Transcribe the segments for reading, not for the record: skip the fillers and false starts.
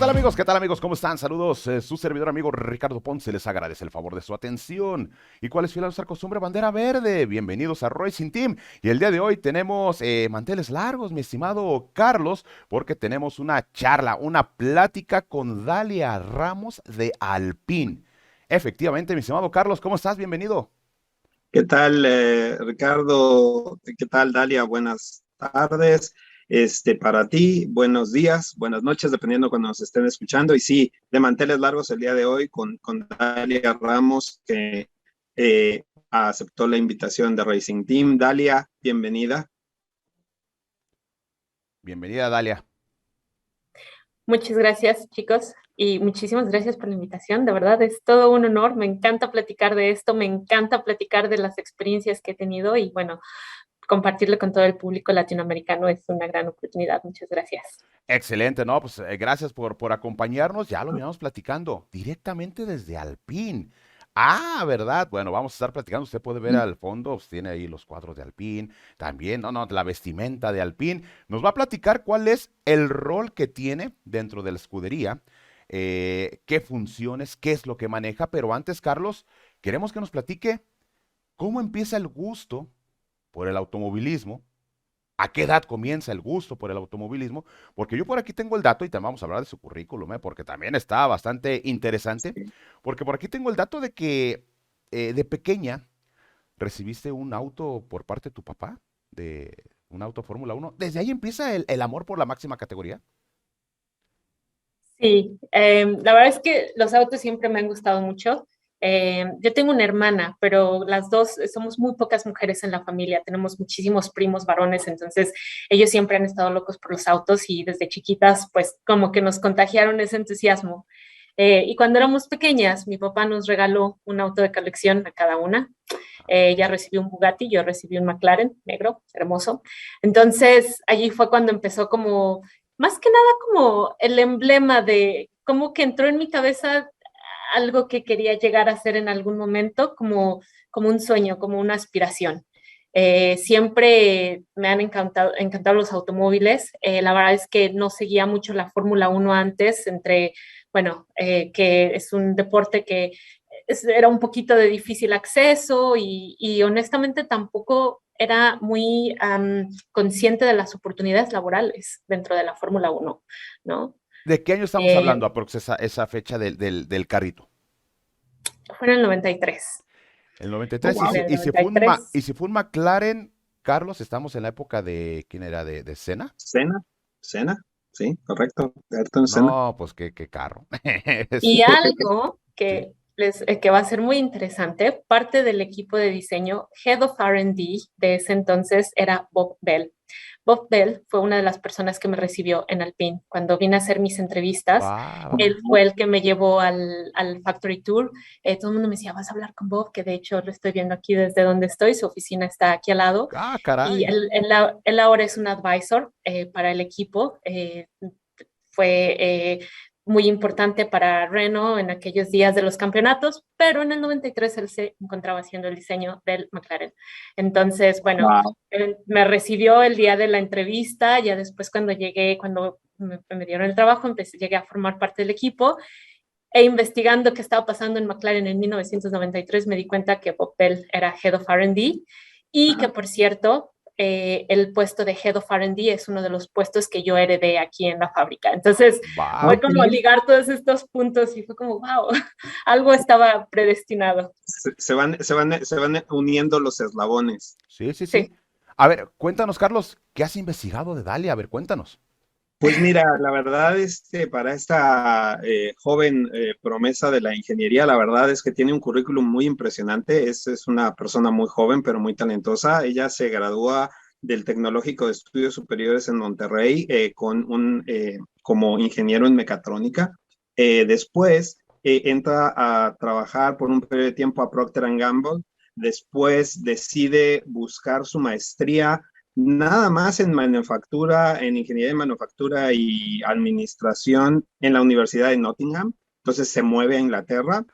tal amigos? ¿Qué tal amigos? ¿Cómo están? Saludos. Su servidor amigo Ricardo Ponce les agradece el favor de su atención. ¿Y cuál es fiel a nuestra costumbre? Bandera verde. Bienvenidos a Racing Team. Y el día de hoy tenemos manteles largos, mi estimado Carlos, porque tenemos una charla, una plática con Dalia Ramos de Alpine. Efectivamente, mi estimado Carlos, ¿cómo estás? Bienvenido. ¿Qué tal, Ricardo? ¿Qué tal, Dalia? Buenas tardes. Para ti, buenos días, buenas noches, dependiendo cuando nos estén escuchando. Y sí, de manteles largos el día de hoy con Dalia Ramos, que aceptó la invitación de Racing Team. Dalia, bienvenida. Bienvenida, Dalia. Muchas gracias, chicos, y muchísimas gracias por la invitación. De verdad, es todo un honor. Me encanta platicar de esto, me encanta platicar de las experiencias que he tenido y bueno, compartirlo con todo el público latinoamericano es una gran oportunidad. Muchas gracias. Excelente, ¿no? Pues gracias por acompañarnos. Ya lo veníamos platicando directamente desde Alpine. Ah, ¿verdad? Bueno, vamos a estar platicando. Usted puede ver al fondo, pues, tiene ahí los cuadros de Alpine. También, no, la vestimenta de Alpine. Nos va a platicar cuál es el rol que tiene dentro de la escudería, qué funciones, qué es lo que maneja. Pero antes, Carlos, queremos que nos platique cómo empieza el gusto por el automovilismo. ¿A qué edad comienza el gusto por el automovilismo? Porque yo por aquí tengo el dato y también vamos a hablar de su currículum, porque también está bastante interesante. Sí. Porque por aquí tengo el dato de que de pequeña recibiste un auto por parte de tu papá, de un auto Fórmula Uno. Desde ahí empieza el amor por la máxima categoría. Sí, la verdad es que los autos siempre me han gustado mucho. Yo tengo una hermana, pero las dos somos muy pocas mujeres en la familia. Tenemos muchísimos primos varones, entonces ellos siempre han estado locos por los autos y desde chiquitas, pues como que nos contagiaron ese entusiasmo. Y cuando éramos pequeñas, mi papá nos regaló un auto de colección a cada una. Ella recibió un Bugatti, yo recibí un McLaren negro, hermoso. Entonces allí fue cuando empezó como, más que nada como el emblema de, como que entró en mi cabeza algo que quería llegar a ser en algún momento, como un sueño, como una aspiración. Siempre me han encantado los automóviles. La verdad es que no seguía mucho la Fórmula Uno antes, bueno, que es un deporte que era un poquito de difícil acceso y honestamente tampoco era muy consciente de las oportunidades laborales dentro de la Fórmula Uno, ¿no? ¿De qué año estamos Eh, hablando, aprox, esa fecha del carrito? Fue en el 93. El noventa y Oh, tres. En wow. el 93. Y si fue un McLaren, Carlos, estamos en la época de, ¿quién era? De Senna. Cena, cena, sí, correcto. Ayrton Senna. No, pues qué carro. Y Este, algo sí. que va a ser muy interesante, parte del equipo de diseño, Head of R&D de ese entonces era Bob Bell. Bob Bell fue una de las personas que me recibió en Alpine. Cuando vine a hacer mis entrevistas, Wow. él fue el que me llevó al Factory Tour. Todo el mundo me decía, vas a hablar con Bob, que de hecho lo estoy viendo aquí desde donde estoy, su oficina está aquí al lado. Ah, Y caray. él ahora es un advisor para el equipo. Fue muy importante para Renault en aquellos días de los campeonatos, pero en el 93 él se encontraba haciendo el diseño del McLaren. Entonces, bueno, Wow. él me recibió el día de la entrevista, ya después cuando llegué, cuando me dieron el trabajo, llegué a formar parte del equipo e investigando qué estaba pasando en McLaren en 1993 me di cuenta que Bob Bell era Head of R&D y que, Ajá. por cierto, el puesto de Head of R&D es uno de los puestos que yo heredé aquí en la fábrica. Entonces, fue Wow. Ok. como ligar todos estos puntos y fue como, wow, algo estaba predestinado. Se van uniendo los eslabones. Sí, sí, sí. Sí. A ver, cuéntanos, Carlos, ¿qué has investigado de Dalia? A ver, cuéntanos. Pues mira, la verdad, para esta joven promesa de la ingeniería, la verdad es que tiene un currículum muy impresionante. Es una persona muy joven, pero muy talentosa. Ella se gradúa del Tecnológico de Estudios Superiores en Monterrey como ingeniero en mecatrónica. Después entra a trabajar por un periodo de tiempo a Procter Gamble. Después decide buscar su maestría nada más en manufactura, en ingeniería de manufactura y administración en la Universidad de Nottingham. Entonces se mueve a Inglaterra,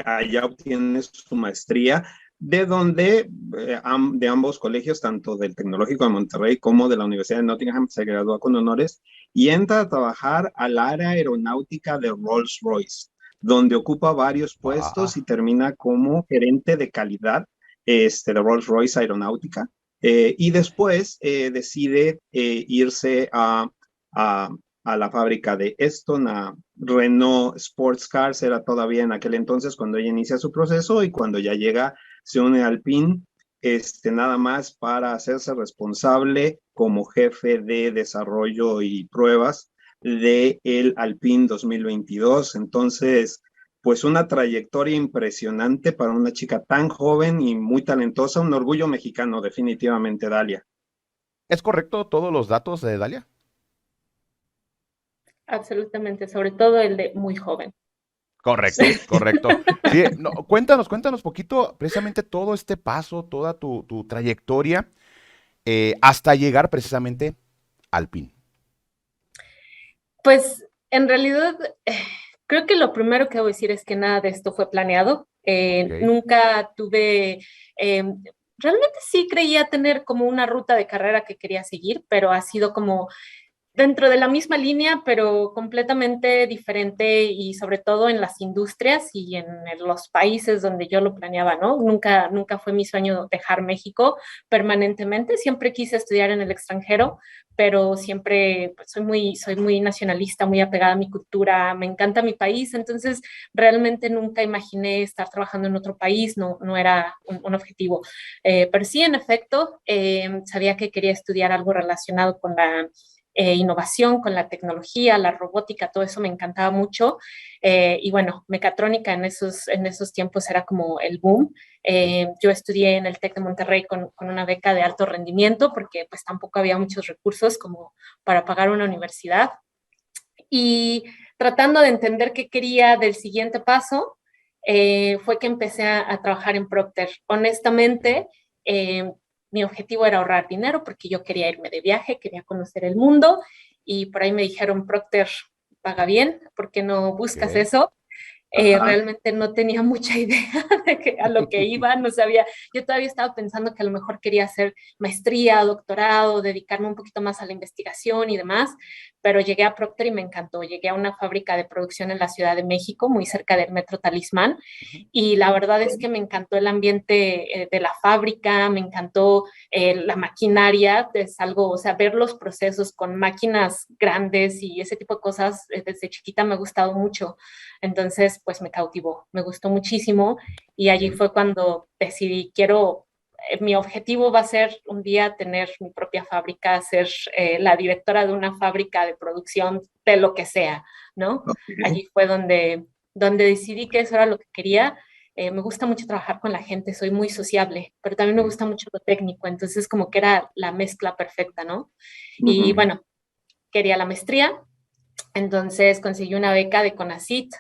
allá obtiene su maestría, de donde de ambos colegios, tanto del Tecnológico de Monterrey como de la Universidad de Nottingham, se graduó con honores y entra a trabajar al área aeronáutica de Rolls-Royce, donde ocupa varios puestos y Va. termina como gerente de calidad de Rolls-Royce Aeronáutica. Y después decide irse a, a la fábrica de Eston, a Renault Sports Cars, era todavía en aquel entonces cuando ella inicia su proceso, y cuando ya llega se une al PIN, nada más para hacerse responsable como jefe de desarrollo y pruebas de el Alpine 2022. Entonces, pues una trayectoria impresionante para una chica tan joven y muy talentosa, un orgullo mexicano definitivamente, Dalia. ¿Es correcto todos los datos de Dalia? Absolutamente, sobre todo el de muy joven. Correcto, Sí. correcto. Sí, no, cuéntanos poquito, precisamente todo este paso, toda tu trayectoria, hasta llegar precisamente al PIN. Pues en realidad, creo que lo primero que voy a decir es que nada de esto fue planeado. Ok. Nunca tuve, realmente sí creía tener como una ruta de carrera que quería seguir, pero ha sido como dentro de la misma línea, pero completamente diferente y sobre todo en las industrias y en los países donde yo lo planeaba, ¿no? Nunca fue mi sueño dejar México permanentemente, siempre quise estudiar en el extranjero, pero siempre pues, soy muy nacionalista, muy apegada a mi cultura, me encanta mi país, entonces realmente nunca imaginé estar trabajando en otro país, no era un objetivo. Pero sí, en efecto, sabía que quería estudiar algo relacionado con la innovación, con la tecnología, la robótica, todo eso me encantaba mucho. Y bueno, mecatrónica en esos tiempos era como el boom. Yo estudié en el TEC de Monterrey con una beca de alto rendimiento porque pues tampoco había muchos recursos como para pagar una universidad. Y tratando de entender qué quería del siguiente paso, fue que empecé a trabajar en Procter. Honestamente, mi objetivo era ahorrar dinero porque yo quería irme de viaje, quería conocer el mundo y por ahí me dijeron, Procter paga bien, ¿por qué no buscas Ok. eso? Ajá. Realmente no tenía mucha idea de a lo que iba, no sabía, yo todavía estaba pensando que a lo mejor quería hacer maestría, doctorado, dedicarme un poquito más a la investigación y demás, pero llegué a Procter y me encantó, llegué a una fábrica de producción en la Ciudad de México, muy cerca del Metro Talismán, Ujú. y la verdad es que me encantó el ambiente de la fábrica, me encantó la maquinaria, es algo, o sea, ver los procesos con máquinas grandes y ese tipo de cosas, desde chiquita me ha gustado mucho. Entonces, pues me cautivó, me gustó muchísimo y allí Ok. fue cuando decidí, mi objetivo va a ser un día tener mi propia fábrica, ser la directora de una fábrica de producción de lo que sea, ¿no? Okay. Allí fue donde decidí que eso era lo que quería. Me gusta mucho trabajar con la gente, soy muy sociable, pero también me Ok. gusta mucho lo técnico, entonces como que era la mezcla perfecta, ¿no? Y Ujú. bueno, quería la maestría, entonces conseguí una beca de CONACYT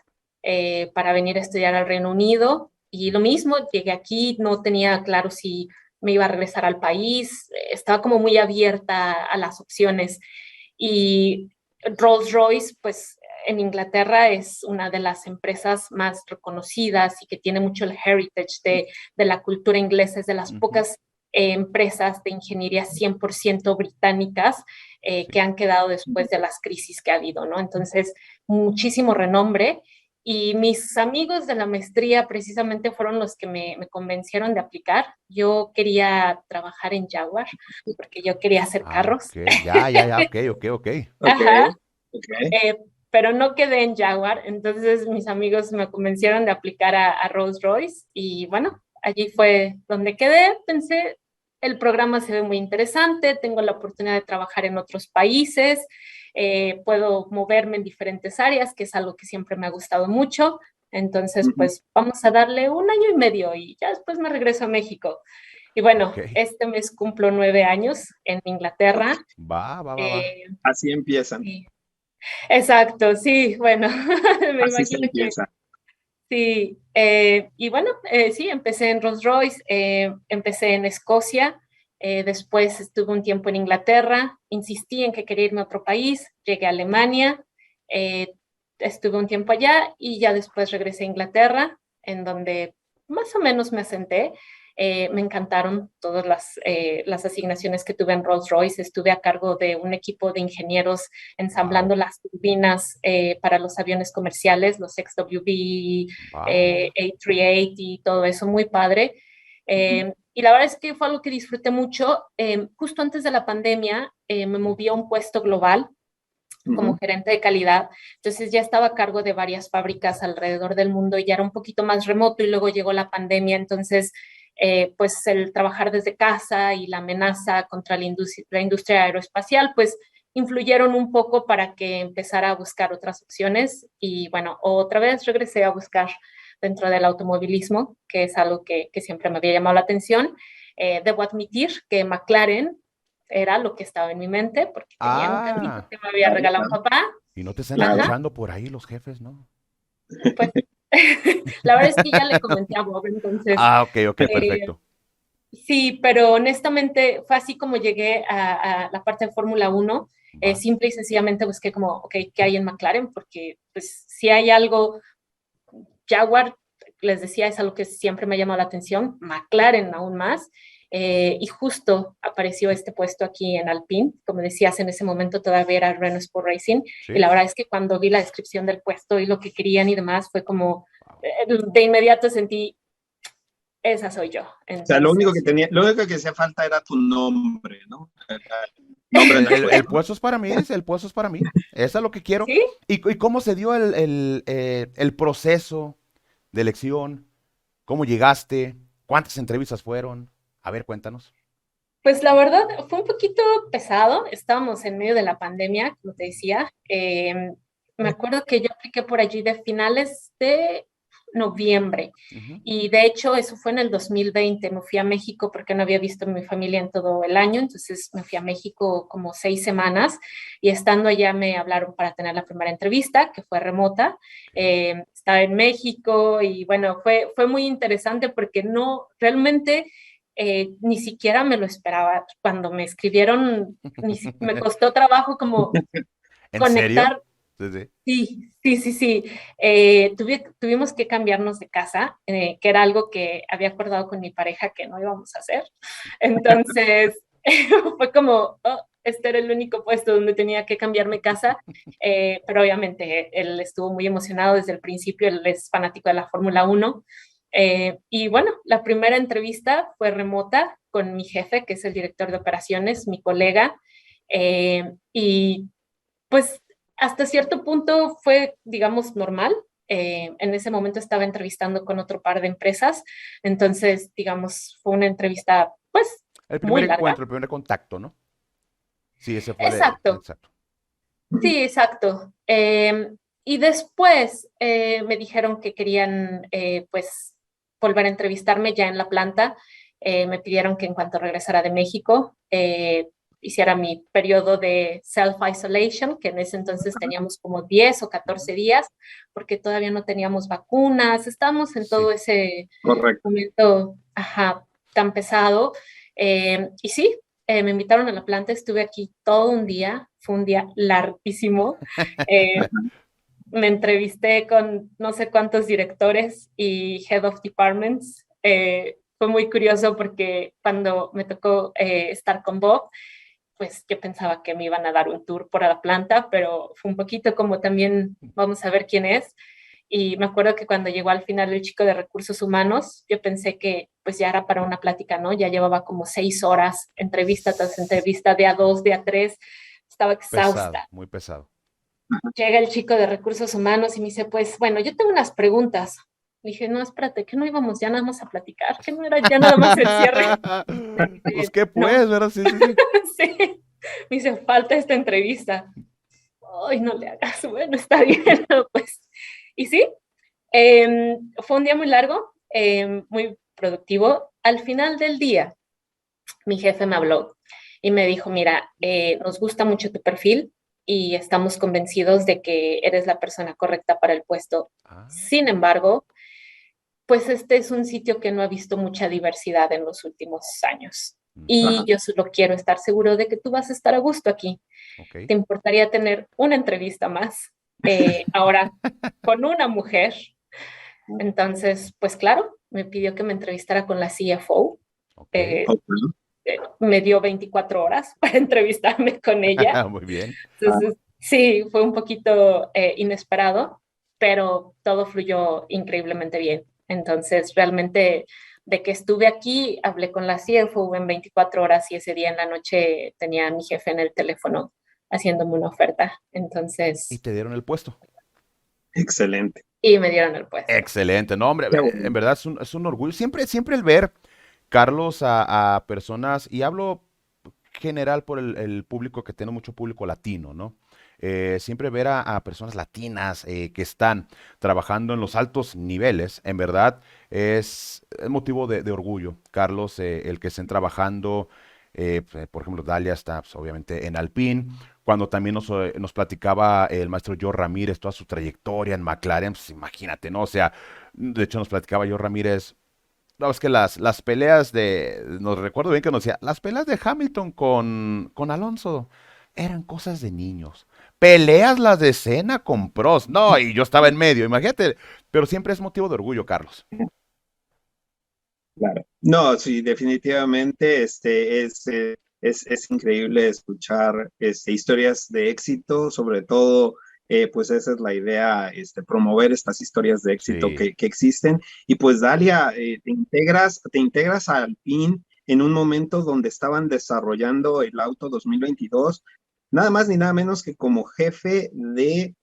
para venir a estudiar al Reino Unido y lo mismo, llegué aquí, no tenía claro si me iba a regresar al país, estaba como muy abierta a las opciones y Rolls-Royce, pues en Inglaterra es una de las empresas más reconocidas y que tiene mucho el heritage de la cultura inglesa, es de las Ujú. pocas empresas de ingeniería 100% británicas Sí. que han quedado después de las crisis que ha habido, ¿no? Entonces, muchísimo renombre. Y mis amigos de la maestría precisamente fueron los que me convencieron de aplicar. Yo quería trabajar en Jaguar porque yo quería hacer Ah, carros. ok. Ya, ok, ok, ok. Ok, Ajá, ok. pero no quedé en Jaguar, entonces mis amigos me convencieron de aplicar a Rolls Royce y bueno, allí fue donde quedé, pensé, el programa se ve muy interesante, tengo la oportunidad de trabajar en otros países, puedo moverme en diferentes áreas, que es algo que siempre me ha gustado mucho, entonces Ujú. pues vamos a darle un año y medio y ya después me regreso a México. Y Ok. bueno, este mes cumplo 9 años en Inglaterra. Va. Eh, Así empiezan, sí. Exacto, sí, bueno, me así se imagino que empieza. sí. Y bueno, sí, empecé en Rolls Royce, empecé en Escocia, después estuve un tiempo en Inglaterra, insistí en que quería irme a otro país, llegué a Alemania, eh, estuve un tiempo allá y ya después regresé a Inglaterra, en donde más o menos me asenté. Me encantaron todas las asignaciones que tuve en Rolls-Royce. Estuve a cargo de un equipo de ingenieros ensamblando Wow, las turbinas para los aviones comerciales, los XWB, wow. A380 y todo eso, muy padre. Y la verdad es que fue algo que disfruté mucho. Justo antes de la pandemia me moví a un puesto global como gerente de calidad. Entonces ya estaba a cargo de varias fábricas alrededor del mundo y ya era un poquito más remoto y luego llegó la pandemia. Entonces, pues el trabajar desde casa y la amenaza contra la industria aeroespacial, pues influyeron un poco para que empezara a buscar otras opciones. Y bueno, otra vez regresé a buscar dentro del automovilismo, que es algo que siempre me había llamado la atención. Debo admitir que McLaren era lo que estaba en mi mente, porque tenía un carrito Ah, que me había regalado un papá. y no te están Claro. Ajá, escuchando por ahí los jefes, ¿no? pues la verdad es que ya le comenté a Bob, entonces Ah, ok, ok, eh, perfecto. sí, pero honestamente fue así como llegué a la parte de Fórmula Uno. Va. Simple y sencillamente busqué como, ok, ¿qué hay en McLaren? Porque pues si hay algo, Jaguar, les decía, es algo que siempre me ha llamado la atención, McLaren aún más. Y justo apareció este puesto aquí en Alpine, como decías, en ese momento todavía era Renault Sport Racing, y ¿Sí? la verdad es que cuando vi la descripción del puesto y lo que querían y demás, fue como, Wow. de inmediato sentí, esa soy yo. O sea, Entonces, lo único que hacía falta era tu nombre, ¿no? Era el nombre en el El puesto. puesto es para mí, dice, el puesto es para mí. Eso es lo que quiero. sí, Y cómo se dio el proceso de elección? ¿Cómo llegaste? ¿Cuántas entrevistas fueron? A ver, cuéntanos. pues la verdad fue un poquito pesado. Estábamos en medio de la pandemia, como te decía. Me acuerdo que yo apliqué por allí de finales de noviembre Ujú. y de hecho eso fue en el 2020. Me fui a México porque no había visto a mi familia en todo el año, entonces me fui a México como 6 semanas y estando allá me hablaron para tener la primera entrevista, que fue remota. Ok. Estaba en México y bueno, fue muy interesante porque no realmente ni siquiera me lo esperaba. Cuando me escribieron, me costó trabajo como ¿En serio? conectar. Sí, sí. Sí, sí, sí, sí. Tuvimos que cambiarnos de casa, que era algo que había acordado con mi pareja que no íbamos a hacer. Entonces, fue como, oh, este era el único puesto donde tenía que cambiarme casa, pero obviamente él estuvo muy emocionado desde el principio, él es fanático de la Fórmula 1. Y bueno, la primera entrevista fue remota con mi jefe, que es el director de operaciones, mi colega, y pues hasta cierto punto fue, digamos, normal. En ese momento estaba entrevistando con otro par de empresas, entonces, digamos, fue una entrevista, pues, El primer muy larga. encuentro, el primer contacto, ¿no? Sí, ese fue Exacto, exacto. sí, exacto. Y después me dijeron que querían, pues, volver a entrevistarme ya en la planta. Me pidieron que en cuanto regresara de México, hiciera mi periodo de self-isolation, que en ese entonces teníamos como 10 o 14 días, porque todavía no teníamos vacunas, estábamos en todo Sí. ese Correcto. momento, ajá, tan pesado. Y sí, me invitaron a la planta, estuve aquí todo un día, fue un día larguísimo. Eh, Me entrevisté con no sé cuántos directores y head of departments. Fue muy curioso porque cuando me tocó estar con Bob, pues yo pensaba que me iban a dar un tour por la planta, pero fue un poquito como también vamos a ver quién es. Y me acuerdo que cuando llegó al final el chico de recursos humanos, yo pensé que pues ya era para una plática, ¿no? Ya llevaba como 6 horas, entrevista tras entrevista, de a dos, de a tres, estaba Pesado, exhausta. muy pesado. Llega el chico de recursos humanos y me dice, pues bueno, yo tengo unas preguntas. Le dije, no, espérate, que no íbamos ya nada más a platicar, que no era ya nada más el cierre. Me Pues dice, qué pues, no, ¿verdad? Sí, sí, sí. sí, me dice, falta esta entrevista. Ay, no le hagas, bueno, está bien, ¿no? Pues. Y sí, fue un día muy largo, muy productivo. Al final del día, mi jefe me habló y me dijo, mira, nos gusta mucho tu perfil y estamos convencidos de que eres la persona correcta para el puesto. Ah, Sin embargo, pues este es un sitio que no ha visto mucha diversidad en los últimos años. ujú, Y yo solo quiero estar seguro de que tú vas a estar a gusto aquí. ok. ¿Te importaría tener una entrevista más? Ahora con una mujer. Entonces, pues claro, me pidió que me entrevistara con la CFO. Ok. Eh, Me dio 24 horas para entrevistarme con ella. Muy bien. Entonces, sí, fue un poquito inesperado, pero todo fluyó increíblemente bien. Entonces, realmente, de que estuve aquí, hablé con la CFO en 24 horas y ese día en la noche tenía a mi jefe en el teléfono haciéndome una oferta. Y Entonces, te dieron el puesto. Excelente. y me dieron el puesto. Excelente, no, hombre, Qué bueno. en verdad es un orgullo. Siempre el ver, Carlos, a personas, y hablo general por el público, que tiene mucho público latino, ¿no? Siempre ver a personas latinas que están trabajando en los altos niveles, en verdad, es motivo de orgullo. Carlos, el que estén trabajando, por ejemplo, Dalia está pues, obviamente en Alpine. Cuando también nos platicaba el maestro Joe Ramírez toda su trayectoria en McLaren, pues imagínate, ¿no? O sea, de hecho nos platicaba Joe Ramírez. No, es que las peleas nos recuerdo bien que nos decía, las peleas de Hamilton con Alonso eran cosas de niños. Peleas las de Senna con Prost. No, y yo estaba en medio, imagínate. Pero siempre es motivo de orgullo, Carlos. Claro. No, sí, definitivamente es increíble escuchar historias de éxito, sobre todo, pues esa es la idea, promover estas historias de éxito Sí, que existen. Y pues Dalia, te integras a Alpine en un momento donde estaban desarrollando el auto 2022, nada más ni nada menos que como jefe de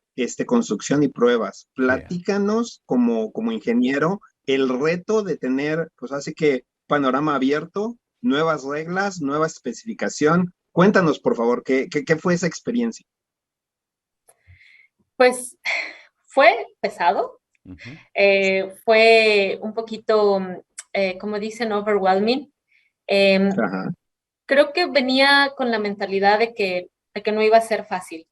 construcción y pruebas. sí. Platícanos como ingeniero el reto de tener, pues así que panorama abierto, nuevas reglas, nueva especificación. Cuéntanos, por favor, ¿qué fue esa experiencia? Pues fue pesado, Ujú. fue un poquito, como dicen, overwhelming. Eh, Ajá, Creo que venía con la mentalidad de que no iba a ser fácil.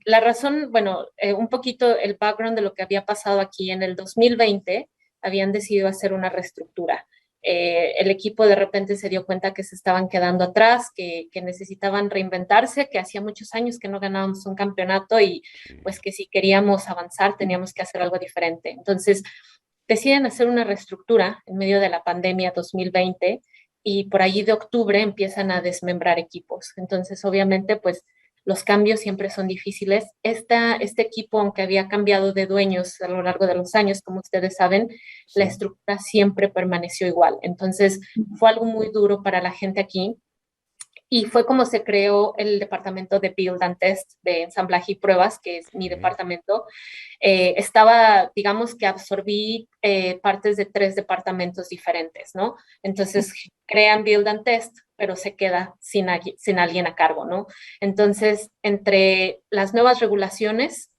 La razón, bueno, un poquito el background de lo que había pasado aquí en el 2020, habían decidido hacer una reestructura. El equipo de repente se dio cuenta que se estaban quedando atrás, que necesitaban reinventarse, que hacía muchos años que no ganábamos un campeonato y Sí, pues que si queríamos avanzar teníamos que hacer algo diferente. Entonces, deciden hacer una reestructura en medio de la pandemia 2020 y por allí de octubre empiezan a desmembrar equipos. Entonces, obviamente, pues los cambios siempre son difíciles. Este equipo, aunque había cambiado de dueños a lo largo de los años, como ustedes saben, la sí. estructura siempre permaneció igual. Entonces, fue algo muy duro para la gente aquí y fue como se creó el departamento de Build and Test, de ensamblaje y pruebas, que es mi Ok. departamento. Estaba, digamos que absorbí partes de 3 departamentos diferentes, ¿no? Entonces crean Build and Test, pero se queda sin alguien a cargo, ¿no? Entonces, entre las nuevas regulaciones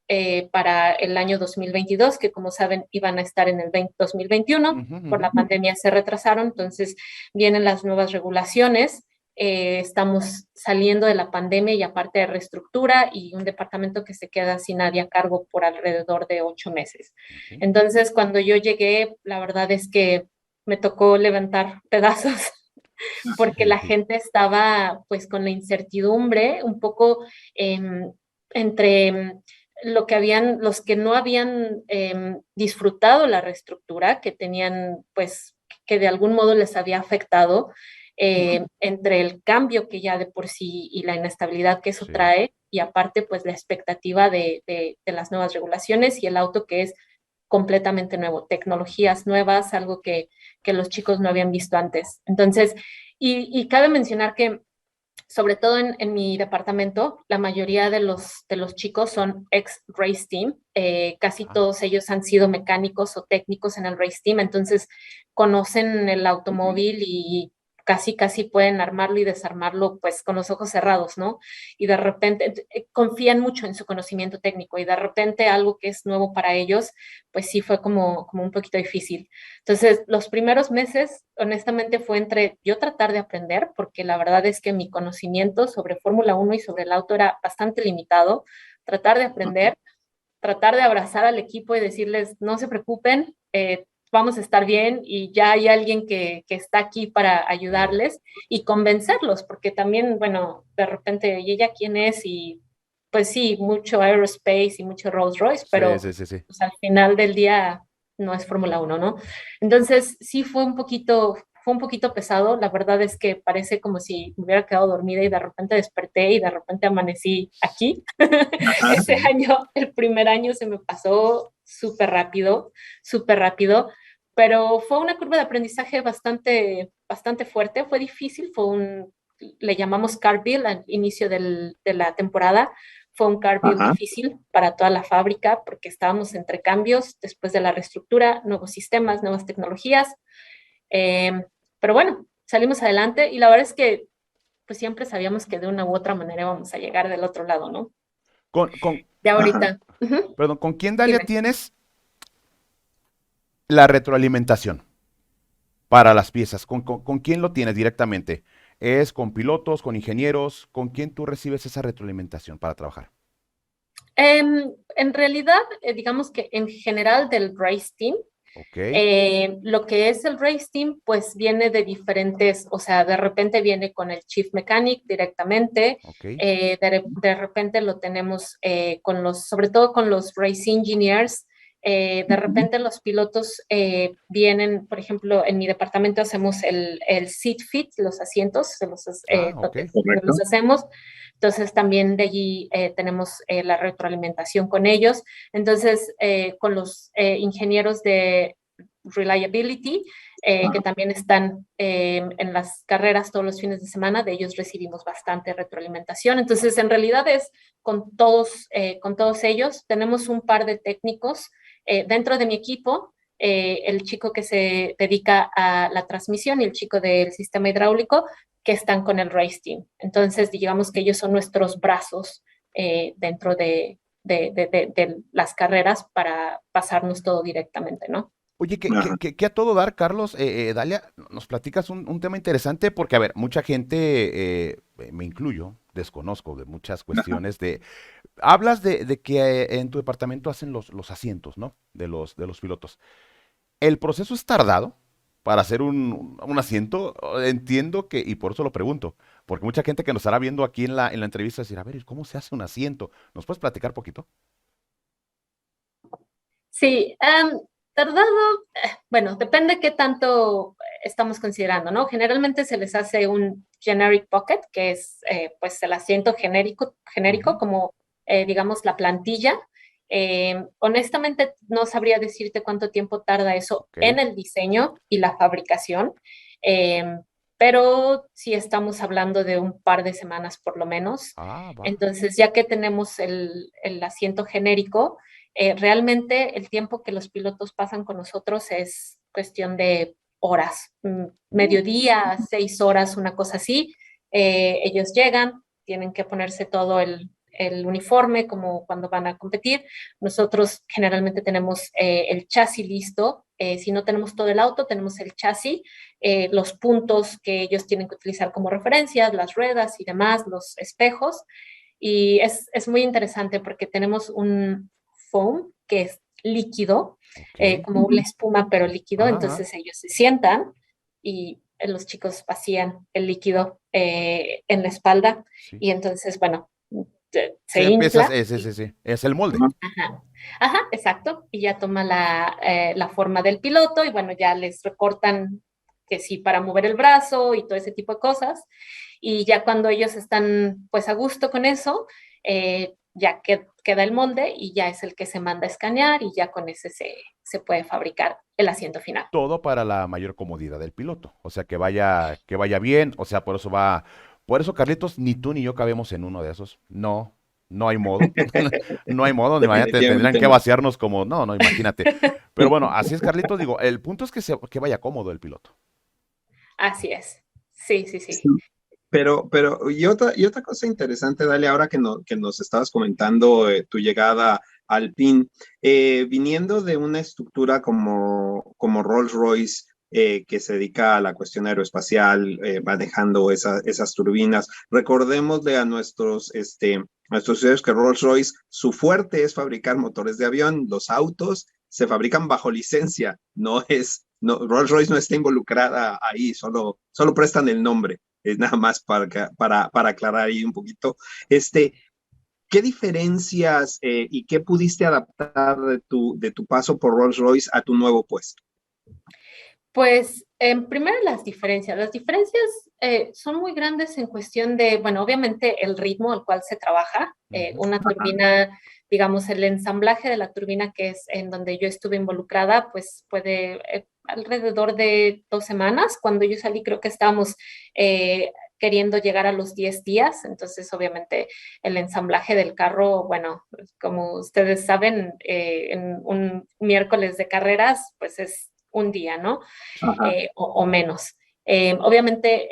para el año 2022, que como saben iban a estar en el 2021, Ujú, por ujú. la pandemia se retrasaron, entonces vienen las nuevas regulaciones. Estamos saliendo de la pandemia y aparte de reestructura y un departamento que se queda sin nadie a cargo por alrededor de 8 meses. Ok. Entonces, cuando yo llegué, la verdad es que me tocó levantar pedazos porque la Sí, gente estaba pues con la incertidumbre un poco eh, entre los que no habían disfrutado la reestructura, que tenían pues que de algún modo les había afectado, entre el cambio que ya de por sí y la inestabilidad que eso sí. trae, y aparte pues la expectativa de las nuevas regulaciones y el auto que es completamente nuevo, tecnologías nuevas, algo que los chicos no habían visto antes. Entonces, y cabe mencionar que sobre todo en mi departamento, la mayoría de los chicos son ex race team. Casi Ah, todos ellos han sido mecánicos o técnicos en el race team, entonces conocen el automóvil y casi pueden armarlo y desarmarlo pues con los ojos cerrados, ¿no? Y de repente confían mucho en su conocimiento técnico y de repente algo que es nuevo para ellos, pues sí fue como un poquito difícil. Entonces, los primeros meses, honestamente, fue entre yo tratar de aprender, porque la verdad es que mi conocimiento sobre Fórmula 1 y sobre el auto era bastante limitado, tratar de aprender, tratar de abrazar al equipo y decirles, no se preocupen, vamos a estar bien y ya hay alguien que está aquí para sí. ayudarles y convencerlos, porque también, bueno, de repente, ¿y ella quién es? Y pues sí, mucho aerospace y mucho Rolls Royce, Sí, pero sí, sí, sí. pues, al final del día no es Fórmula 1, ¿no? Entonces, sí fue un poquito pesado. La verdad es que parece como si me hubiera quedado dormida y de repente desperté y de repente amanecí aquí. Ajá, Ese Ujú. año, el primer año se me pasó súper rápido, pero fue una curva de aprendizaje bastante fuerte, fue difícil, le llamamos car bill al inicio de la temporada, fue un car bill ajá. difícil para toda la fábrica porque estábamos entre cambios después de la reestructura, nuevos sistemas, nuevas tecnologías, eh, pero bueno, salimos adelante y la verdad es que pues siempre sabíamos que de una u otra manera vamos a llegar del otro lado, ¿no? Con, con, Ya Ajá. ahorita, ujú, perdón, ¿con quién, Dalia, dime. tienes la retroalimentación para las piezas? ¿Con quién lo tienes directamente? ¿Es con pilotos, con ingenieros? ¿Con quién tú recibes esa retroalimentación para trabajar? En realidad, digamos que en general del race team, Ok, lo que es el race team, pues viene de diferentes, o sea, de repente viene con el chief mechanic directamente, ok. de repente lo tenemos sobre todo con los race engineers, de Ujú. repente los pilotos vienen, por ejemplo, en mi departamento hacemos el seat fit, los asientos, Ah, ok. se los Correcto. hacemos. Entonces también de allí tenemos la retroalimentación con ellos. Entonces, con los ingenieros de reliability, que Ajá. también están en las carreras todos los fines de semana, de ellos recibimos bastante retroalimentación. Entonces, en realidad es con todos ellos. Tenemos un par de técnicos dentro de mi equipo, el chico que se dedica a la transmisión y el chico del sistema hidráulico, que están con el race team. Entonces, digamos que ellos son nuestros brazos dentro de las carreras para pasarnos todo directamente, ¿no? Oye, Ajá. que a todo dar, Carlos, Dalia, nos platicas un tema interesante porque, a ver, mucha gente, me incluyo, desconozco de muchas Ajá. cuestiones de... Hablas de que en tu departamento hacen los asientos, ¿no? De los pilotos. ¿El proceso es tardado para hacer un asiento? Entiendo que, y por eso lo pregunto, porque mucha gente que nos estará viendo aquí en la entrevista decir, a ver, ¿cómo se hace un asiento? ¿Nos puedes platicar poquito? Sí, tardado, bueno, depende qué tanto estamos considerando, ¿no? Generalmente se les hace un generic pocket, que es pues el asiento genérico Ujú. como digamos la plantilla. Honestamente no sabría decirte cuánto tiempo tarda eso Ok. en el diseño y la fabricación, eh, pero sí estamos hablando de un par de semanas por lo menos. Ah, va. Entonces, ya que tenemos el asiento genérico, realmente el tiempo que los pilotos pasan con nosotros es cuestión de horas, Uh, mediodía, 6 horas, una cosa así. Ellos llegan, tienen que ponerse todo el uniforme como cuando van a competir. Nosotros generalmente tenemos el chasis listo. Si no tenemos todo el auto, tenemos el chasis, los puntos que ellos tienen que utilizar como referencias, las ruedas y demás, los espejos. Y es muy interesante porque tenemos un foam que es líquido, ok. como una espuma pero líquido, Ajá, ajá. entonces ellos se sientan y los chicos vacían el líquido en la espalda Sí. y entonces, bueno, se Sí, empiezas, infla. sí. Es el molde. Ajá. Ajá, ajá, exacto. Y ya toma la forma del piloto y bueno, ya les recortan que sí para mover el brazo y todo ese tipo de cosas. Y ya cuando ellos están pues a gusto con eso, ya queda el molde y ya es el que se manda a escanear y ya con ese se puede fabricar el asiento final. Todo para la mayor comodidad del piloto. O sea, que vaya bien. O sea, por eso va. Por eso, Carlitos, ni tú ni yo cabemos en uno de esos. No, no hay modo. No hay modo. Imagínate, tendrían Definitivamente que no. vaciarnos como. No, no, imagínate. Pero bueno, así es, Carlitos. Digo, el punto es que vaya cómodo el piloto. Así es. Sí, sí, Sí. sí. Y otra cosa interesante, Dale, ahora que nos estabas comentando tu llegada al PIN, viniendo de una estructura como Rolls-Royce, que se dedica a la cuestión aeroespacial, manejando esas turbinas, recordémosle a nuestros usuarios que Rolls-Royce, su fuerte es fabricar motores de avión, los autos se fabrican bajo licencia, Rolls-Royce no está involucrada ahí, solo prestan el nombre, nada más para aclarar ahí un poquito. Este, ¿Qué diferencias y qué pudiste adaptar de tu paso por Rolls-Royce a tu nuevo puesto? Pues, primero las diferencias. Las diferencias son muy grandes en cuestión de, bueno, obviamente el ritmo al cual se trabaja. Una turbina, digamos, el ensamblaje de la turbina, que es en donde yo estuve involucrada, pues puede alrededor de 2 semanas. Cuando yo salí, creo que estábamos queriendo llegar a los 10 días. Entonces, obviamente, el ensamblaje del carro, bueno, como ustedes saben, en un miércoles de carreras, pues es un día, ¿no? O menos. Obviamente,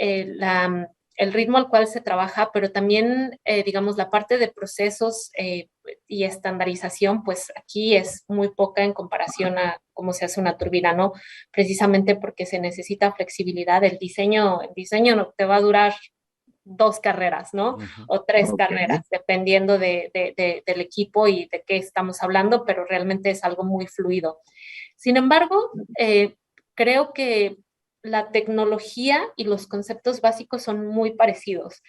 el ritmo al cual se trabaja, pero también, digamos, la parte de procesos y estandarización, pues aquí es muy poca en comparación a cómo se hace una turbina, ¿no? Precisamente porque se necesita flexibilidad. El diseño no te va a durar 2 carreras, ¿no? O 3 carreras, dependiendo del equipo y de qué estamos hablando, pero realmente es algo muy fluido. Sin embargo, creo que la tecnología y los conceptos básicos son muy parecidos.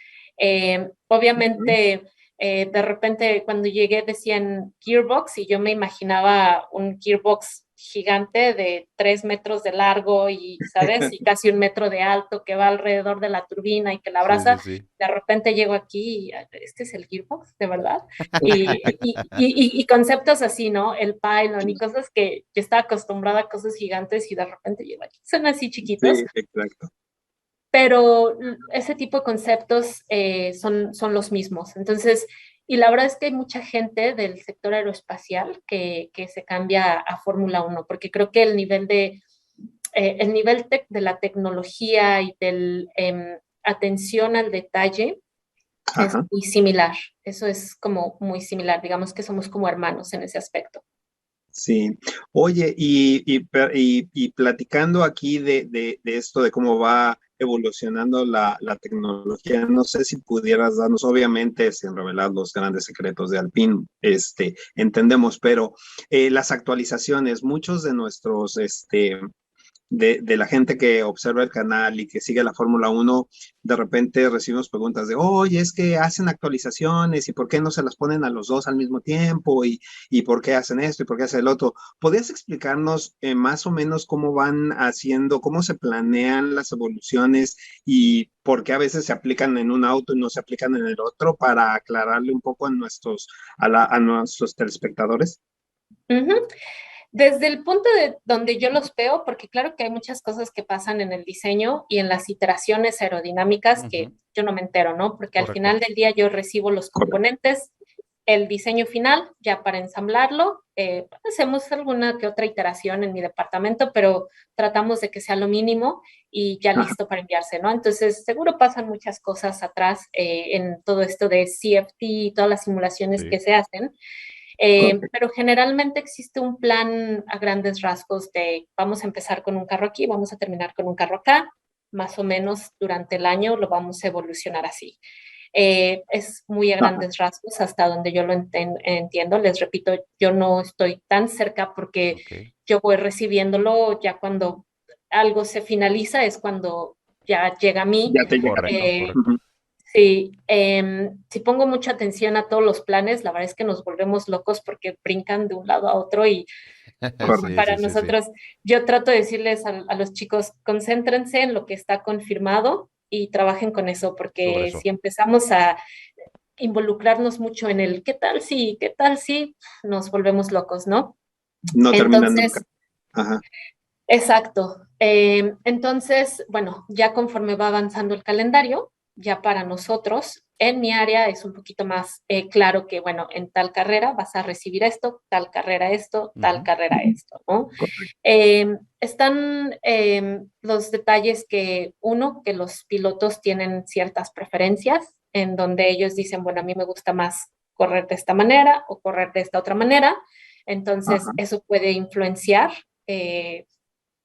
Obviamente, de repente cuando llegué decían gearbox y yo me imaginaba un gearbox gigante de 3 metros de largo y, ¿sabes? Y casi 1 metro de alto que va alrededor de la turbina y que la Sí, sí, abraza. sí. De repente llego aquí y este es el gearbox, ¿de verdad? Y conceptos así, ¿no? El pylon y cosas que yo estaba acostumbrada a cosas gigantes y de repente llego aquí. Son así chiquitos, Sí, exacto. pero ese tipo de conceptos son los mismos. Entonces, y la verdad es que hay mucha gente del sector aeroespacial que se cambia a Fórmula 1, porque creo que el nivel de la tecnología y del atención al detalle es Ajá. muy similar. Eso es como muy similar. Digamos que somos como hermanos en ese aspecto. Sí. Oye, y platicando aquí de esto, de cómo va evolucionando la tecnología, no sé si pudieras darnos, obviamente, sin revelar los grandes secretos de Alpine, entendemos, pero las actualizaciones, muchos de nuestros, de la gente que observa el canal y que sigue la Fórmula 1, de repente recibimos preguntas de, oye, es que hacen actualizaciones y por qué no se las ponen a los dos al mismo tiempo y por qué hacen esto y por qué hacen el otro. ¿Podrías explicarnos más o menos cómo van haciendo, cómo se planean las evoluciones y por qué a veces se aplican en un auto y no se aplican en el otro para aclararle un poco a nuestros telespectadores? Ujú. Desde el punto de donde yo los veo, porque claro que hay muchas cosas que pasan en el diseño y en las iteraciones aerodinámicas que yo no me entero, ¿no? Porque al Correcto. final del día yo recibo los componentes, el diseño final, ya para ensamblarlo, hacemos alguna que otra iteración en mi departamento, pero tratamos de que sea lo mínimo y ya Ajá. listo para enviarse, ¿no? Entonces, seguro pasan muchas cosas atrás en todo esto de CFD y todas las simulaciones Sí. que se hacen. Pero generalmente existe un plan a grandes rasgos de vamos a empezar con un carro aquí, vamos a terminar con un carro acá, más o menos durante el año lo vamos a evolucionar así. Es muy a Ajá. grandes rasgos hasta donde yo lo entiendo. Les repito, yo no estoy tan cerca porque Ok. yo voy recibiéndolo ya cuando algo se finaliza, es cuando ya llega a mí. Ya te llegará. Correcto, Eh, correcto. Sí, si pongo mucha atención a todos los planes, la verdad es que nos volvemos locos porque brincan de un lado a otro y pues Sí, para sí, sí, sí. nosotros, yo trato de decirles a los chicos, concéntrense en lo que está confirmado y trabajen con eso, Sobre porque eso. si empezamos a involucrarnos mucho en el qué tal si, nos volvemos locos, ¿no? No terminan nunca. Entonces, Ajá. exacto. Entonces, bueno, ya conforme va avanzando el calendario, ya para nosotros, en mi área es un poquito más claro que, bueno, en tal carrera vas a recibir esto, tal carrera esto, tal Ujú. carrera esto, ¿no? Están los detalles que, uno, que los pilotos tienen ciertas preferencias en donde ellos dicen, bueno, a mí me gusta más correr de esta manera o correr de esta otra manera. Entonces, Ajá. eso puede influenciar.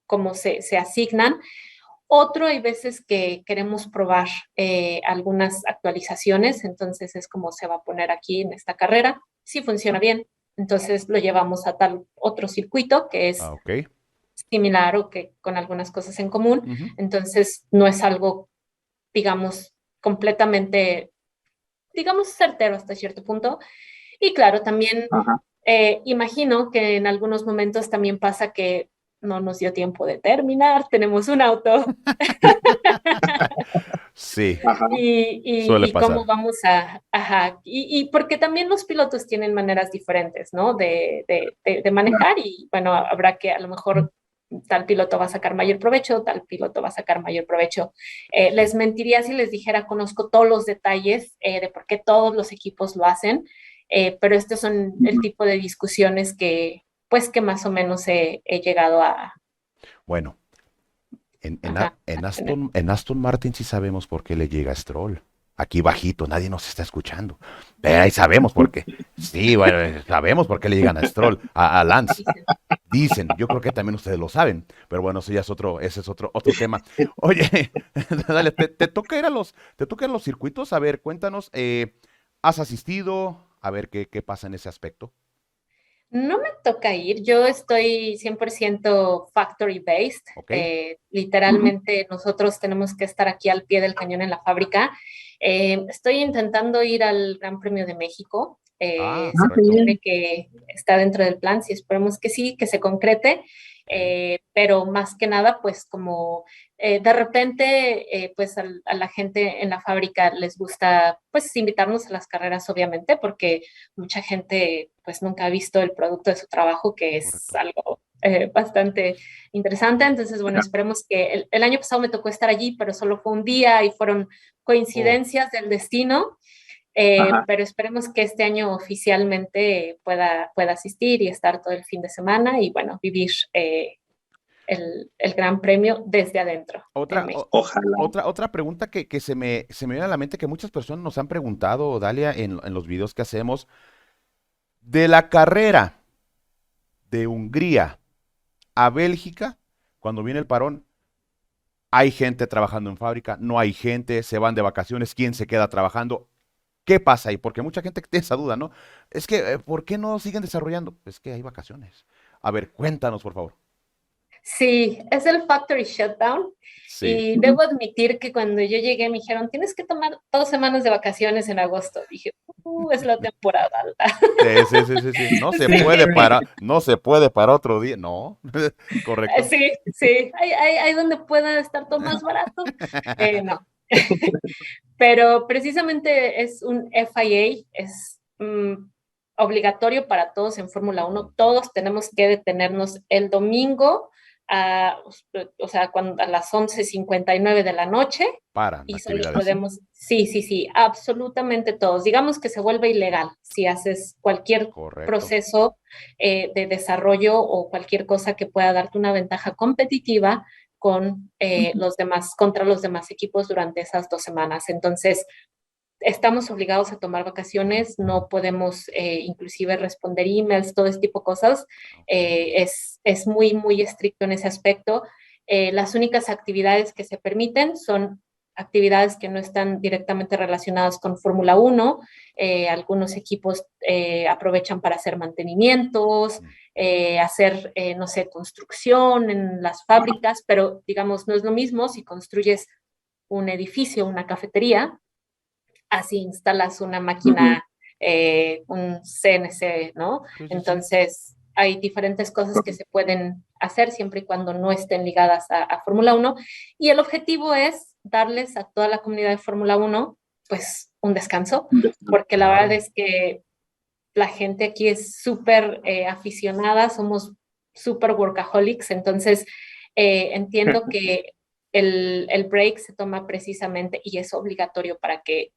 Cómo se asignan. Otro, hay veces que queremos probar algunas actualizaciones, entonces es como se va a poner aquí en esta carrera. Si funciona bien, entonces lo llevamos a tal otro circuito que es Ah, ok. similar o que con algunas cosas en común. Ujú. Entonces no es algo, digamos, completamente digamos, certero hasta cierto punto. Y claro, también Ajá. imagino que en algunos momentos también pasa que no nos dio tiempo de terminar, tenemos un auto Sí, Ajá. suele y cómo pasar. vamos a, ajá, y porque también los pilotos tienen maneras diferentes, ¿no? De manejar y bueno, habrá que a lo mejor tal piloto va a sacar mayor provecho, tal piloto va a sacar mayor provecho. Sí. Les mentiría si les dijera, conozco todos los detalles de por qué todos los equipos lo hacen, pero estos son el tipo de discusiones que, pues, que más o menos he llegado a, Bueno, ajá, a tener. En Aston Martin sí sabemos por qué le llega a Stroll. Aquí bajito, nadie nos está escuchando. Pero ahí sabemos por qué. Sí, bueno, sabemos por qué le llegan a Stroll, a Lance. Dicen. Dicen, yo creo que también ustedes lo saben, pero bueno, eso ya es otro, ese es otro tema. Oye, dale, te toca ir a te toca ir a los circuitos, a ver, cuéntanos, ¿has asistido? A ver qué pasa en ese aspecto. No me toca ir, yo estoy 100% factory based. ¿Ok? Literalmente nosotros tenemos que estar aquí al pie del cañón en la fábrica. Estoy intentando ir al Gran Premio de México. Ah, Se Qué correcto. supone bien. que está dentro del plan, si esperemos que sí, que se concrete. Ok. Pero más que nada, pues como de repente, pues a la gente en la fábrica les gusta, pues invitarnos a las carreras, obviamente, porque mucha gente pues nunca ha visto el producto de su trabajo, que es Correcto. algo bastante interesante. Entonces, bueno, esperemos que el año pasado me tocó estar allí, pero solo fue un día y fueron Oh, coincidencias del destino. Ajá. Pero esperemos que este año oficialmente pueda asistir y estar todo el fin de semana y bueno, vivir el Gran Premio desde adentro en otra, México. Ojalá. otra pregunta que se me viene a la mente que muchas personas nos han preguntado, Dalia, en los videos que hacemos, de la carrera de Hungría a Bélgica, cuando viene el parón, hay gente trabajando en fábrica, no hay gente, se van de vacaciones, ¿quién se queda trabajando? ¿Qué pasa ahí? Porque mucha gente tiene esa duda, ¿no? Es que, ¿por qué no siguen desarrollando? Es que hay vacaciones. A ver, cuéntanos, por favor. Sí, es el factory shutdown Sí, y debo admitir que cuando yo llegué me dijeron, tienes que tomar 2 semanas de vacaciones en agosto. Dije, es la temporada alta. sí. No se Sí, puede parar, no se puede para otro día. No, correcto. sí, sí, hay donde pueda estar todo más barato. No, pero precisamente es un FIA, es obligatorio para todos en Fórmula Uno. Todos tenemos que detenernos el domingo, a, o sea, a las 11:59 de la noche Paran y solo actividades. podemos, sí, sí, sí, absolutamente todos. Digamos que se vuelve ilegal si haces cualquier Correcto. proceso de desarrollo o cualquier cosa que pueda darte una ventaja competitiva con los demás, contra los demás equipos durante esas 2 semanas. Entonces, estamos obligados a tomar vacaciones, no podemos inclusive responder emails, todo este tipo de cosas. Ok. Es muy, muy estricto en ese aspecto. Las únicas actividades que se permiten son actividades que no están directamente relacionadas con Fórmula 1. Algunos equipos aprovechan para hacer mantenimientos, hacer, no sé, construcción en las fábricas, pero digamos, no es lo mismo si construyes un edificio, una cafetería, así instalas una Ujú. máquina, un CNC, ¿no? Sí, sí, sí. Entonces, hay diferentes cosas que se pueden hacer siempre y cuando no estén ligadas a Fórmula 1. Y el objetivo es darles a toda la comunidad de Fórmula 1, pues, un descanso, porque la verdad Claro. es que la gente aquí es súper aficionada, somos súper workaholics, entonces entiendo que el break se toma precisamente y es obligatorio para que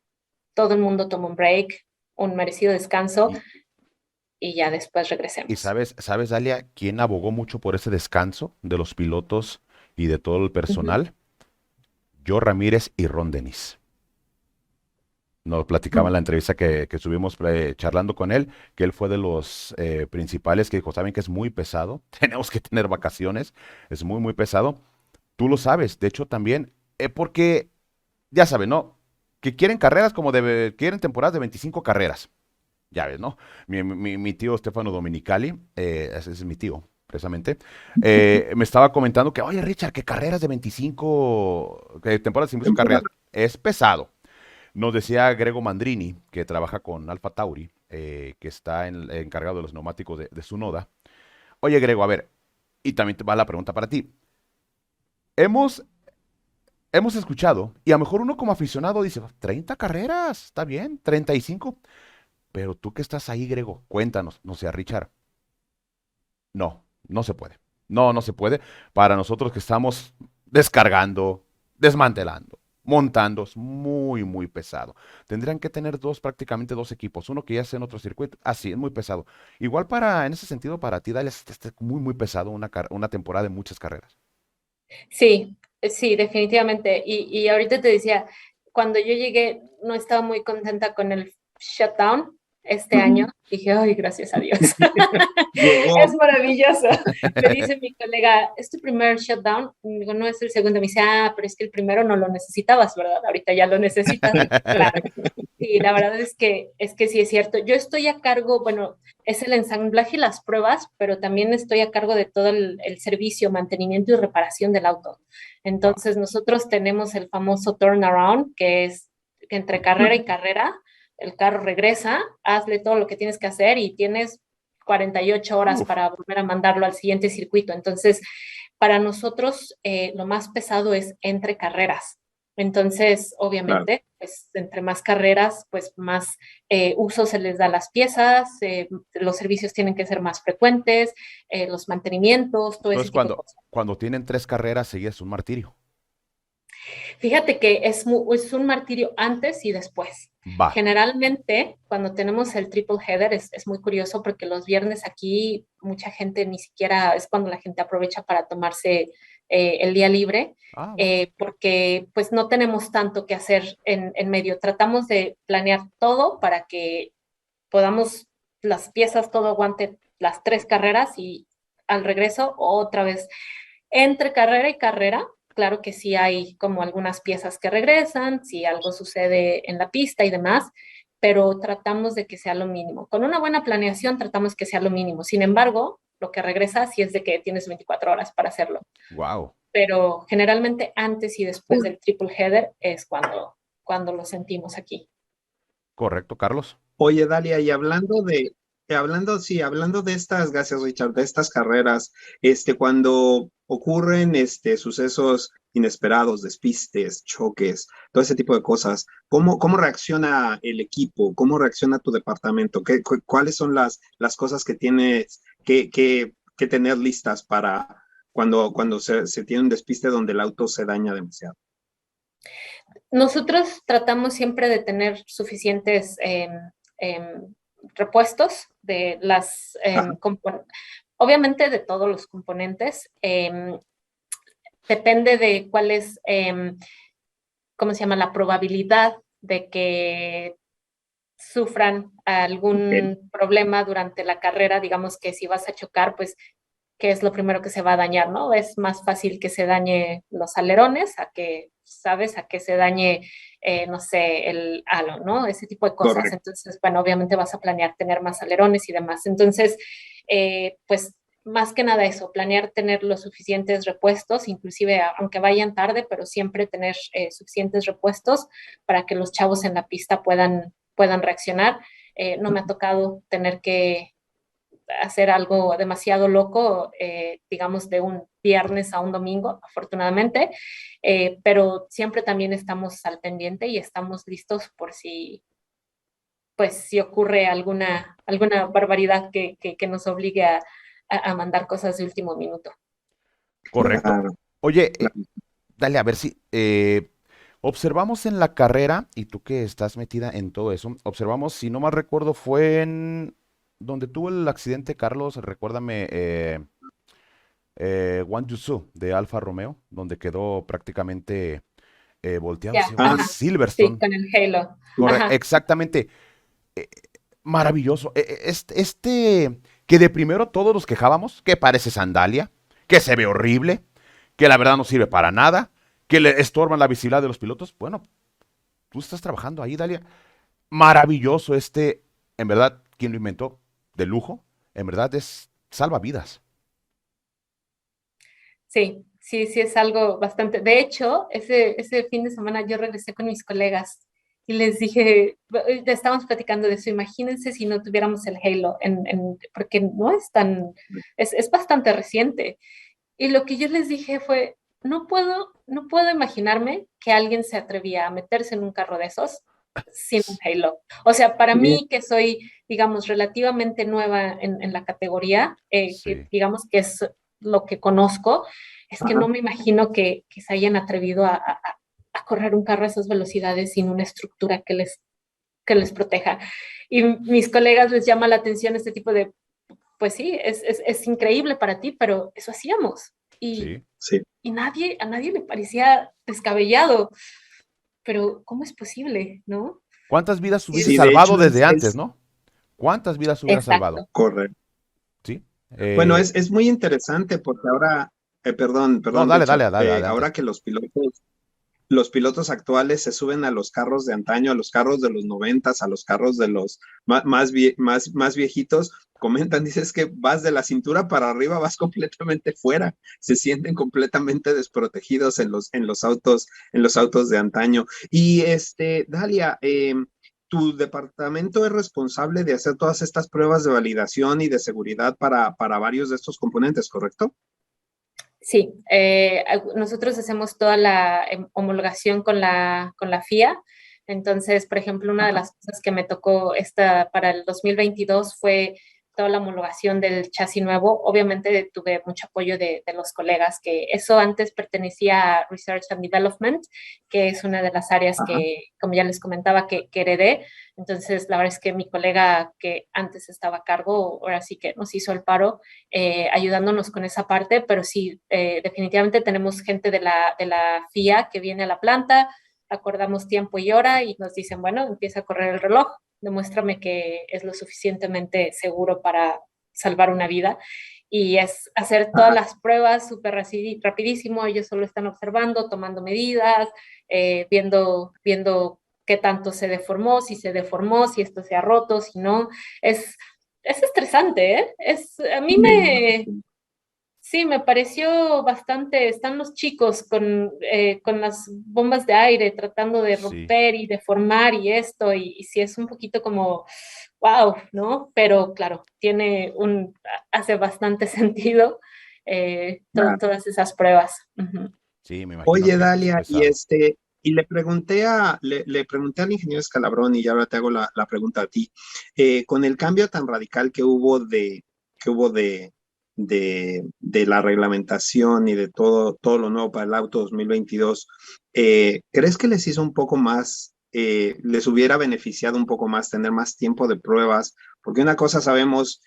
todo el mundo tome un break, un merecido descanso Y, y ya después y regresemos. sabes, Dalia, quién abogó mucho por ese descanso de los pilotos y de todo el Uh -huh. personal? Yo Ramírez y Ron Dennis. Nos platicaba en la entrevista que estuvimos charlando con él, que él fue de los principales que dijo, saben que es muy pesado, tenemos que tener vacaciones, es muy, muy pesado. Tú lo sabes, de hecho también, porque ya saben, ¿no? Que quieren carreras quieren temporadas de 25 carreras. Ya ves, ¿no? Mi tío Stefano Dominicali, ese es mi tío, precisamente, me estaba comentando que, oye, Richard, que carreras de 25, que temporadas de 25 carreras, es pesado. Nos decía Grego Mandrini, que trabaja con Alfa Tauri, que está encargado de los neumáticos de su Noda. Oye, Grego, a ver, y también te va la pregunta para ti. Hemos, hemos escuchado, y a lo mejor uno como aficionado dice, 30 carreras, está bien, 35. Pero tú que estás ahí, Grego, cuéntanos, no sea Richard. No, no se puede. No, no se puede. Para nosotros que estamos descargando, desmantelando, montando, es muy, muy pesado. Tendrían que tener prácticamente dos equipos, uno que ya sea en otro circuito. Así, es muy pesado. Igual en ese sentido, para ti, Dalia, es muy, muy pesado una temporada de muchas carreras. Sí, sí, definitivamente. Y ahorita te decía, cuando yo llegué no estaba muy contenta con el shutdown este año. Dije, ay, gracias a Dios. Llegó. Es maravilloso. Me dice mi colega, ¿es tu primer shutdown? Y digo, no, es el segundo. Me dice, ah, pero es que el primero no lo necesitabas, ¿verdad? Ahorita ya lo necesitas. Claro. Sí, la verdad es que sí es cierto. Yo estoy a cargo, bueno, es el ensamblaje y las pruebas, pero también estoy a cargo de todo el servicio, mantenimiento y reparación del auto. Wow. Entonces, nosotros tenemos el famoso turnaround, que es que entre carrera y carrera, el carro regresa, hazle todo lo que tienes que hacer y tienes 48 horas Uf, para volver a mandarlo al siguiente circuito. Entonces, para nosotros, lo más pesado es entre carreras. Entonces, Claro. obviamente, pues entre más carreras, pues más uso se les da a las piezas, los servicios tienen que ser más frecuentes, los mantenimientos, todo ese entonces, tipo de cosas. cuando tienen tres carreras, seguidas es un martirio. Fíjate que es un martirio antes y después. Va. Generalmente, cuando tenemos el triple header, es muy curioso porque los viernes aquí mucha gente ni siquiera es cuando la gente aprovecha para tomarse el día libre, Ah, bueno. porque pues no tenemos tanto que hacer en medio. Tratamos de planear todo para que podamos, las piezas, todo aguante las tres carreras y al regreso otra vez entre carrera y carrera. Claro que sí hay como algunas piezas que regresan, si algo sucede en la pista y demás, pero tratamos de que sea lo mínimo. Con una buena planeación tratamos que sea lo mínimo. Sin embargo, lo que regresa sí es de que tienes 24 horas para hacerlo. Wow. Pero generalmente antes y después del triple header es cuando lo sentimos aquí. Correcto, Carlos. Oye, Dalia, y hablando de estas, gracias Richard, de estas carreras, cuando ocurren sucesos inesperados, despistes, choques, todo ese tipo de cosas, ¿cómo reacciona el equipo? ¿Cómo reacciona tu departamento? ¿Cuáles son las cosas que tienes que tener listas para cuando se tiene un despiste donde el auto se daña demasiado? Nosotros tratamos siempre de tener suficientes repuestos de las, Ajá, obviamente de todos los componentes. Depende de cuál es, ¿cómo se llama? La probabilidad de que sufran ok, algún problema durante la carrera. Digamos que si vas a chocar, pues qué es lo primero que se va a dañar, ¿no? Es más fácil que se dañe los alerones a que, ¿sabes? A que se dañe, no sé, el halo, ¿no? Ese tipo de cosas. correcto. Entonces, bueno, obviamente vas a planear tener más alerones y demás. Entonces, pues más que nada eso, planear tener los suficientes repuestos, inclusive aunque vayan tarde, pero siempre tener suficientes repuestos para que los chavos en la pista puedan reaccionar. No me ha tocado tener que hacer algo demasiado loco, digamos, de un viernes a un domingo, afortunadamente, pero siempre también estamos al pendiente y estamos listos por si, pues, si ocurre alguna barbaridad que nos obligue a mandar cosas de último minuto. Correcto. Claro, Oye, claro. dale, a ver si observamos en la carrera, y tú que estás metida en todo eso, observamos, si no mal recuerdo, fue en donde tuvo el accidente, Carlos, recuérdame, Wang Yusu de Alfa Romeo, donde quedó prácticamente volteado, Ya, se llama ajá, sí, Silverstone. con el Halo. Correcto, Ajá, exactamente. eh, Maravilloso. Que de primero todos nos quejábamos, que parece sandalia, que se ve horrible, que la verdad no sirve para nada, que le estorban la visibilidad de los pilotos. Bueno, tú estás trabajando ahí, Dalia. Maravilloso en verdad, ¿quién lo inventó? De lujo. En verdad salva vidas. sí, sí, sí, es algo bastante. De hecho, ese fin de semana yo regresé con mis colegas y les dije, estábamos platicando de eso, imagínense si no tuviéramos el Halo, porque no es tan, es bastante reciente. Y lo que yo les dije fue, no puedo imaginarme que alguien se atrevía a meterse en un carro de esos sin un Halo. O sea, para Sí, mí que soy, digamos, relativamente nueva en la categoría, que Sí, digamos que es lo que conozco, es que ajá. no me imagino que se hayan atrevido a correr un carro a esas velocidades sin una estructura que les proteja. Y mis colegas les llama la atención este tipo de, pues sí, es increíble para ti, pero eso hacíamos. Y, sí. y a nadie le parecía descabellado, pero ¿cómo es posible, no? ¿Cuántas vidas Sí, hubiese Sí, de salvado hecho desde antes, es no? ¿Cuántas vidas hubiera salvado? exacto. correcto. ¿Sí? Bueno, es muy interesante porque ahora, No, perdón, dale, dale, Richard, dale, adelante. ahora que los pilotos actuales se suben a los carros de antaño, a los carros de los noventas, a los carros de los más viejitos, comentan, dices que vas de la cintura para arriba, vas completamente fuera, se sienten completamente desprotegidos en los autos de antaño. Y Dalia, tu departamento es responsable de hacer todas estas pruebas de validación y de seguridad para varios de estos componentes, ¿correcto? Sí, nosotros hacemos toda la homologación con la FIA. Entonces, por ejemplo, una de Ajá, las cosas que me tocó para el 2022 fue toda la homologación del chasis nuevo. Obviamente tuve mucho apoyo de los colegas, que eso antes pertenecía a Research and Development, que es una de las áreas ajá, que, como ya les comentaba, que heredé. Entonces, la verdad es que mi colega que antes estaba a cargo, ahora sí que nos hizo el paro ayudándonos con esa parte, pero sí, definitivamente tenemos gente de la FIA que viene a la planta, acordamos tiempo y hora y nos dicen, bueno, empieza a correr el reloj, demuéstrame que es lo suficientemente seguro para salvar una vida. Y es hacer todas ajá. las pruebas súper rapidísimo, ellos solo están observando, tomando medidas, viendo qué tanto se deformó, si esto se ha roto, si no. Es, es estresante, ¿eh? A mí Me sí, me pareció bastante, están los chicos con las bombas de aire tratando de Sí. romper y deformar y esto, y sí es un poquito como, wow, ¿no? Pero claro, hace bastante sentido todas esas pruebas. Ujú. Sí, me imagino Oye, que es Dalia, y pesado. le pregunté al ingeniero Escalabrón y ya ahora te hago la pregunta a ti. Con el cambio tan radical que hubo de la reglamentación y de todo lo nuevo para el auto 2022, ¿crees que les hizo un poco más, les hubiera beneficiado un poco más tener más tiempo de pruebas? Porque una cosa sabemos,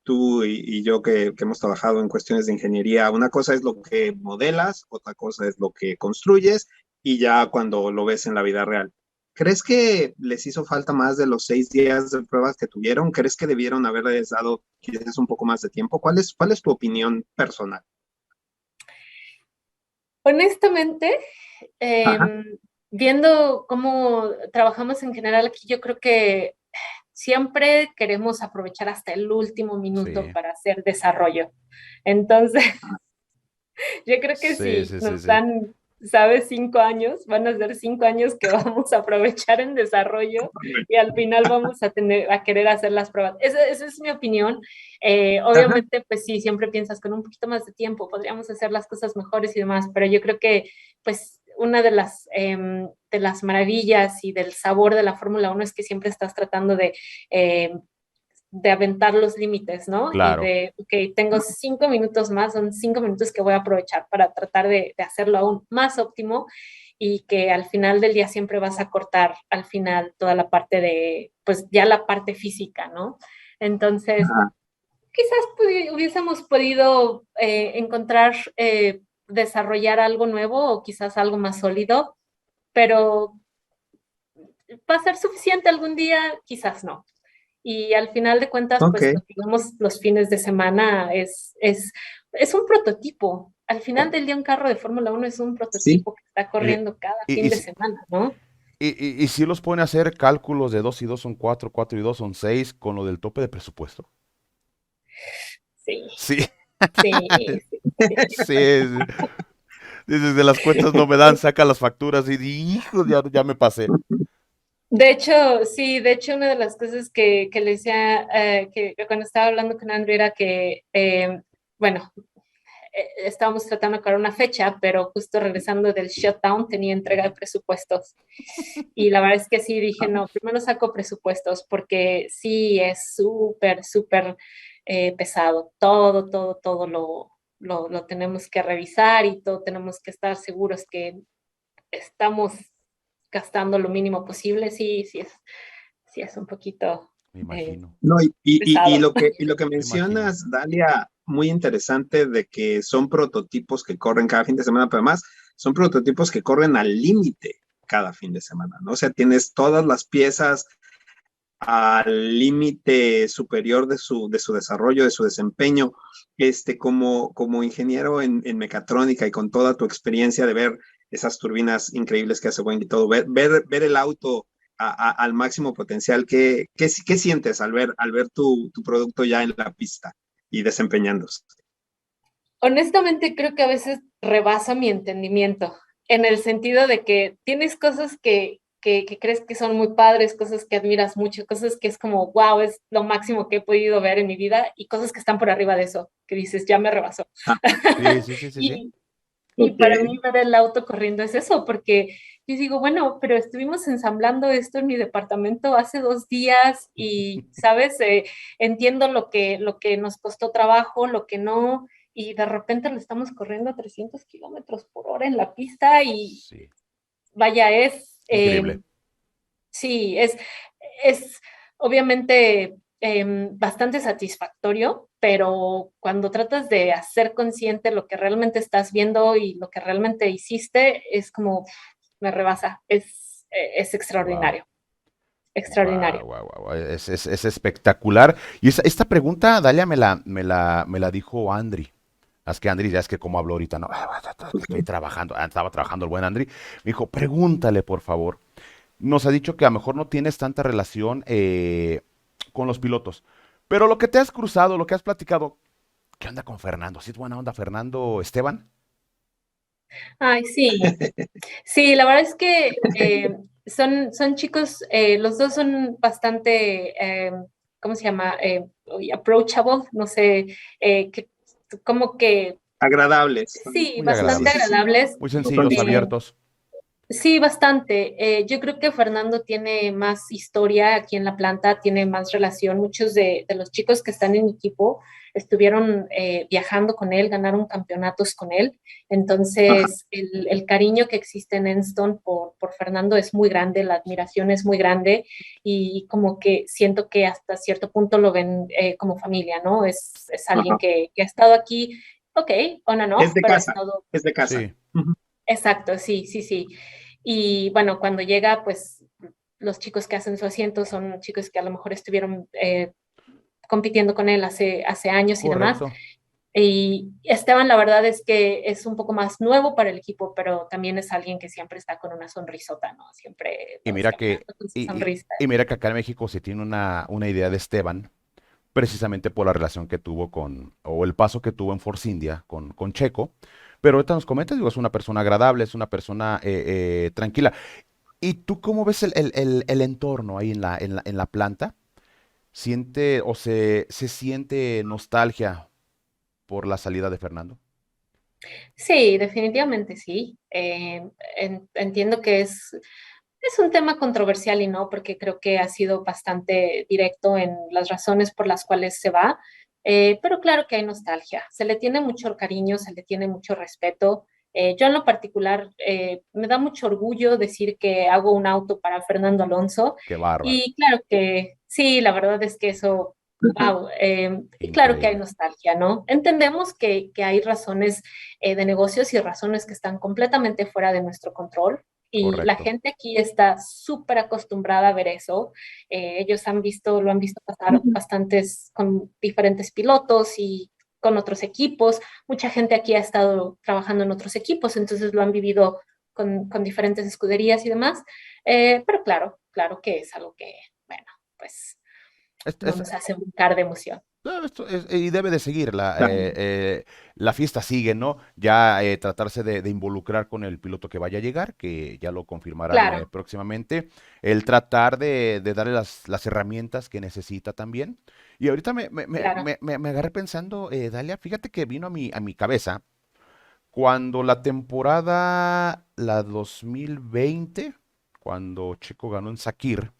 tú y yo que hemos trabajado en cuestiones de ingeniería, una cosa es lo que modelas, otra cosa es lo que construyes y ya cuando lo ves en la vida real. ¿Crees que les hizo falta más de los 6 días de pruebas que tuvieron? ¿Crees que debieron haberles dado quizás un poco más de tiempo? ¿Cuál es tu opinión personal? Honestamente, Ajá, viendo cómo trabajamos en general aquí, yo creo que siempre queremos aprovechar hasta el último minuto Sí. para hacer desarrollo. Entonces, yo creo que Sí, si sí, sí, nos sí. dan, ¿sabes? 5 años, van a ser 5 años que vamos a aprovechar en desarrollo y al final vamos a querer hacer las pruebas. Esa es mi opinión. ajá, Obviamente, pues sí, siempre piensas con un poquito más de tiempo, podríamos hacer las cosas mejores y demás, pero yo creo que, pues, una de las maravillas y del sabor de la Fórmula 1 es que siempre estás tratando de aventar los límites, ¿no? Y Claro. de, ok, tengo 5 minutos más, son 5 minutos que voy a aprovechar para tratar de hacerlo aún más óptimo y que al final del día siempre vas a cortar al final toda la parte pues ya la parte física, ¿no? Entonces, ajá. quizás hubiésemos podido encontrar, desarrollar algo nuevo o quizás algo más sólido, pero ¿va a ser suficiente algún día? Quizás no. Y al final de cuentas, Ok, pues lo que vemos los fines de semana es un prototipo. Al final del día, un carro de Fórmula 1 es un sí. prototipo que está Oye, corriendo cada y, fin y, de si semana, ¿no? y si los pone a hacer cálculos de 2 y 2 son 4, 4 y 2 son 6 con lo del tope de presupuesto. Sí, Sí, sí, sí, sí. sí. Dices, de las cuentas no me dan, saca las facturas y hijo, ya me pasé. De hecho, sí, de hecho una de las cosas que le decía, que cuando estaba hablando con Andrew era que, bueno, estábamos tratando de acordar una fecha, pero justo regresando del shutdown tenía entrega de presupuestos. Y la verdad es que sí, dije, no, primero saco presupuestos porque sí es súper, súper pesado. Todo lo tenemos que revisar y todo tenemos que estar seguros que estamos gastando lo mínimo posible. Sí, sí es un poquito Me eh, imagino, No, pesado. y lo que me imagino. mencionas, Dalia, muy interesante de que son prototipos que corren cada fin de semana, pero además son prototipos que corren al límite cada fin de semana, ¿no? O sea, tienes todas las piezas al límite superior de su desarrollo, de su desempeño, como ingeniero en mecatrónica y con toda tu experiencia de ver esas turbinas increíbles que hace Boeing y todo, ver el auto al máximo potencial, ¿qué sientes al ver tu producto ya en la pista y desempeñándose? Honestamente, creo que a veces rebasa mi entendimiento, en el sentido de que tienes cosas que crees que son muy padres, cosas que admiras mucho, cosas que es como, wow, es lo máximo que he podido ver en mi vida, y cosas que están por arriba de eso, que dices, ya me rebasó. Ah, Sí, sí, sí, sí, sí. Y, y ok. para mí ver el auto corriendo es eso, porque yo digo, bueno, pero estuvimos ensamblando esto en mi departamento hace 2 días y, ¿sabes? Entiendo lo que nos costó trabajo, lo que no, y de repente lo estamos corriendo a 300 kilómetros por hora en la pista y Sí, vaya, increíble. sí, es obviamente bastante satisfactorio, pero cuando tratas de hacer consciente lo que realmente estás viendo y lo que realmente hiciste, es como me rebasa, es Wow. extraordinario, Wow, extraordinario. wow, wow. Es espectacular. Y esta pregunta, Dalia, me la dijo Andri. Es que Andri, ya es que como habló ahorita, no, estoy trabajando, estaba trabajando el buen Andri. Me dijo, pregúntale, por favor. Nos ha dicho que a lo mejor no tienes tanta relación con los pilotos. Pero lo que te has cruzado, lo que has platicado, ¿qué onda con Fernando? ¿Sí es buena onda Fernando Esteban? Ay, sí, sí, la verdad es que son chicos, los dos son bastante, ¿cómo se llama? Approachable, no sé, como que Agradables, sí, Muy bastante agradables, sí, agradables. muy no son sencillos, Eh, difíciles. abiertos. sí, bastante. Yo creo que Fernando tiene más historia aquí en la planta, tiene más relación. Muchos de los chicos que están en mi equipo estuvieron viajando con él, ganaron campeonatos con él. Entonces, el cariño que existe en Enston por Fernando es muy grande, la Sí. admiración es muy grande y como que siento que hasta cierto punto lo ven como familia, ¿no? Es alguien Ajá. que ha estado aquí, ok, on and Es off, de pero ha casa, estado. es de casa. Sí, Ujú. Exacto, sí, sí, sí. Y bueno, cuando llega, pues los chicos que hacen su asiento son chicos que a lo mejor estuvieron compitiendo con él hace años y demás. correcto. Y Esteban, la verdad es que es un poco más nuevo para el equipo, pero también es alguien que siempre está con una sonrisota, ¿no? Siempre Y vamos mira que, caminando con su sonrisa. y mira que acá en México se tiene una idea de Esteban, precisamente por la relación que tuvo con, o el paso que tuvo en Force India con Checo. Pero ahorita nos comentas, digo, es una persona agradable, es una persona tranquila. ¿Y tú cómo ves el entorno ahí en la planta? ¿Siente o se siente nostalgia por la salida de Fernando? Sí, definitivamente sí. Entiendo que es un tema controversial y no, porque creo que ha sido bastante directo en las razones por las cuales se va, pero claro que hay nostalgia. Se le tiene mucho cariño, se le tiene mucho respeto. Yo en lo particular me da mucho orgullo decir que hago un auto para Fernando Alonso Qué bárbaro. y claro que sí, la verdad es que eso, wow, y claro que hay Increíble. nostalgia, ¿no? Entendemos que hay razones de negocios y razones que están completamente fuera de nuestro control. Y la Correcto. gente aquí está súper acostumbrada a ver eso. Ellos lo han visto pasar bastantes con diferentes pilotos y con otros equipos. Mucha gente aquí ha estado trabajando en otros equipos, entonces lo han vivido con diferentes escuderías y demás. Pero claro que es algo que, bueno, pues Es, no es- nos hace brincar de emoción. Y debe de seguir, Claro, la fiesta sigue, ¿no? Ya tratarse de involucrar con el piloto que vaya a llegar, que ya lo confirmarán Claro, próximamente, el tratar de darle las herramientas que necesita también. Y ahorita claro. me agarré pensando, Dalia, fíjate que vino a mi cabeza cuando la temporada, la 2020, cuando Checo ganó en Sakir,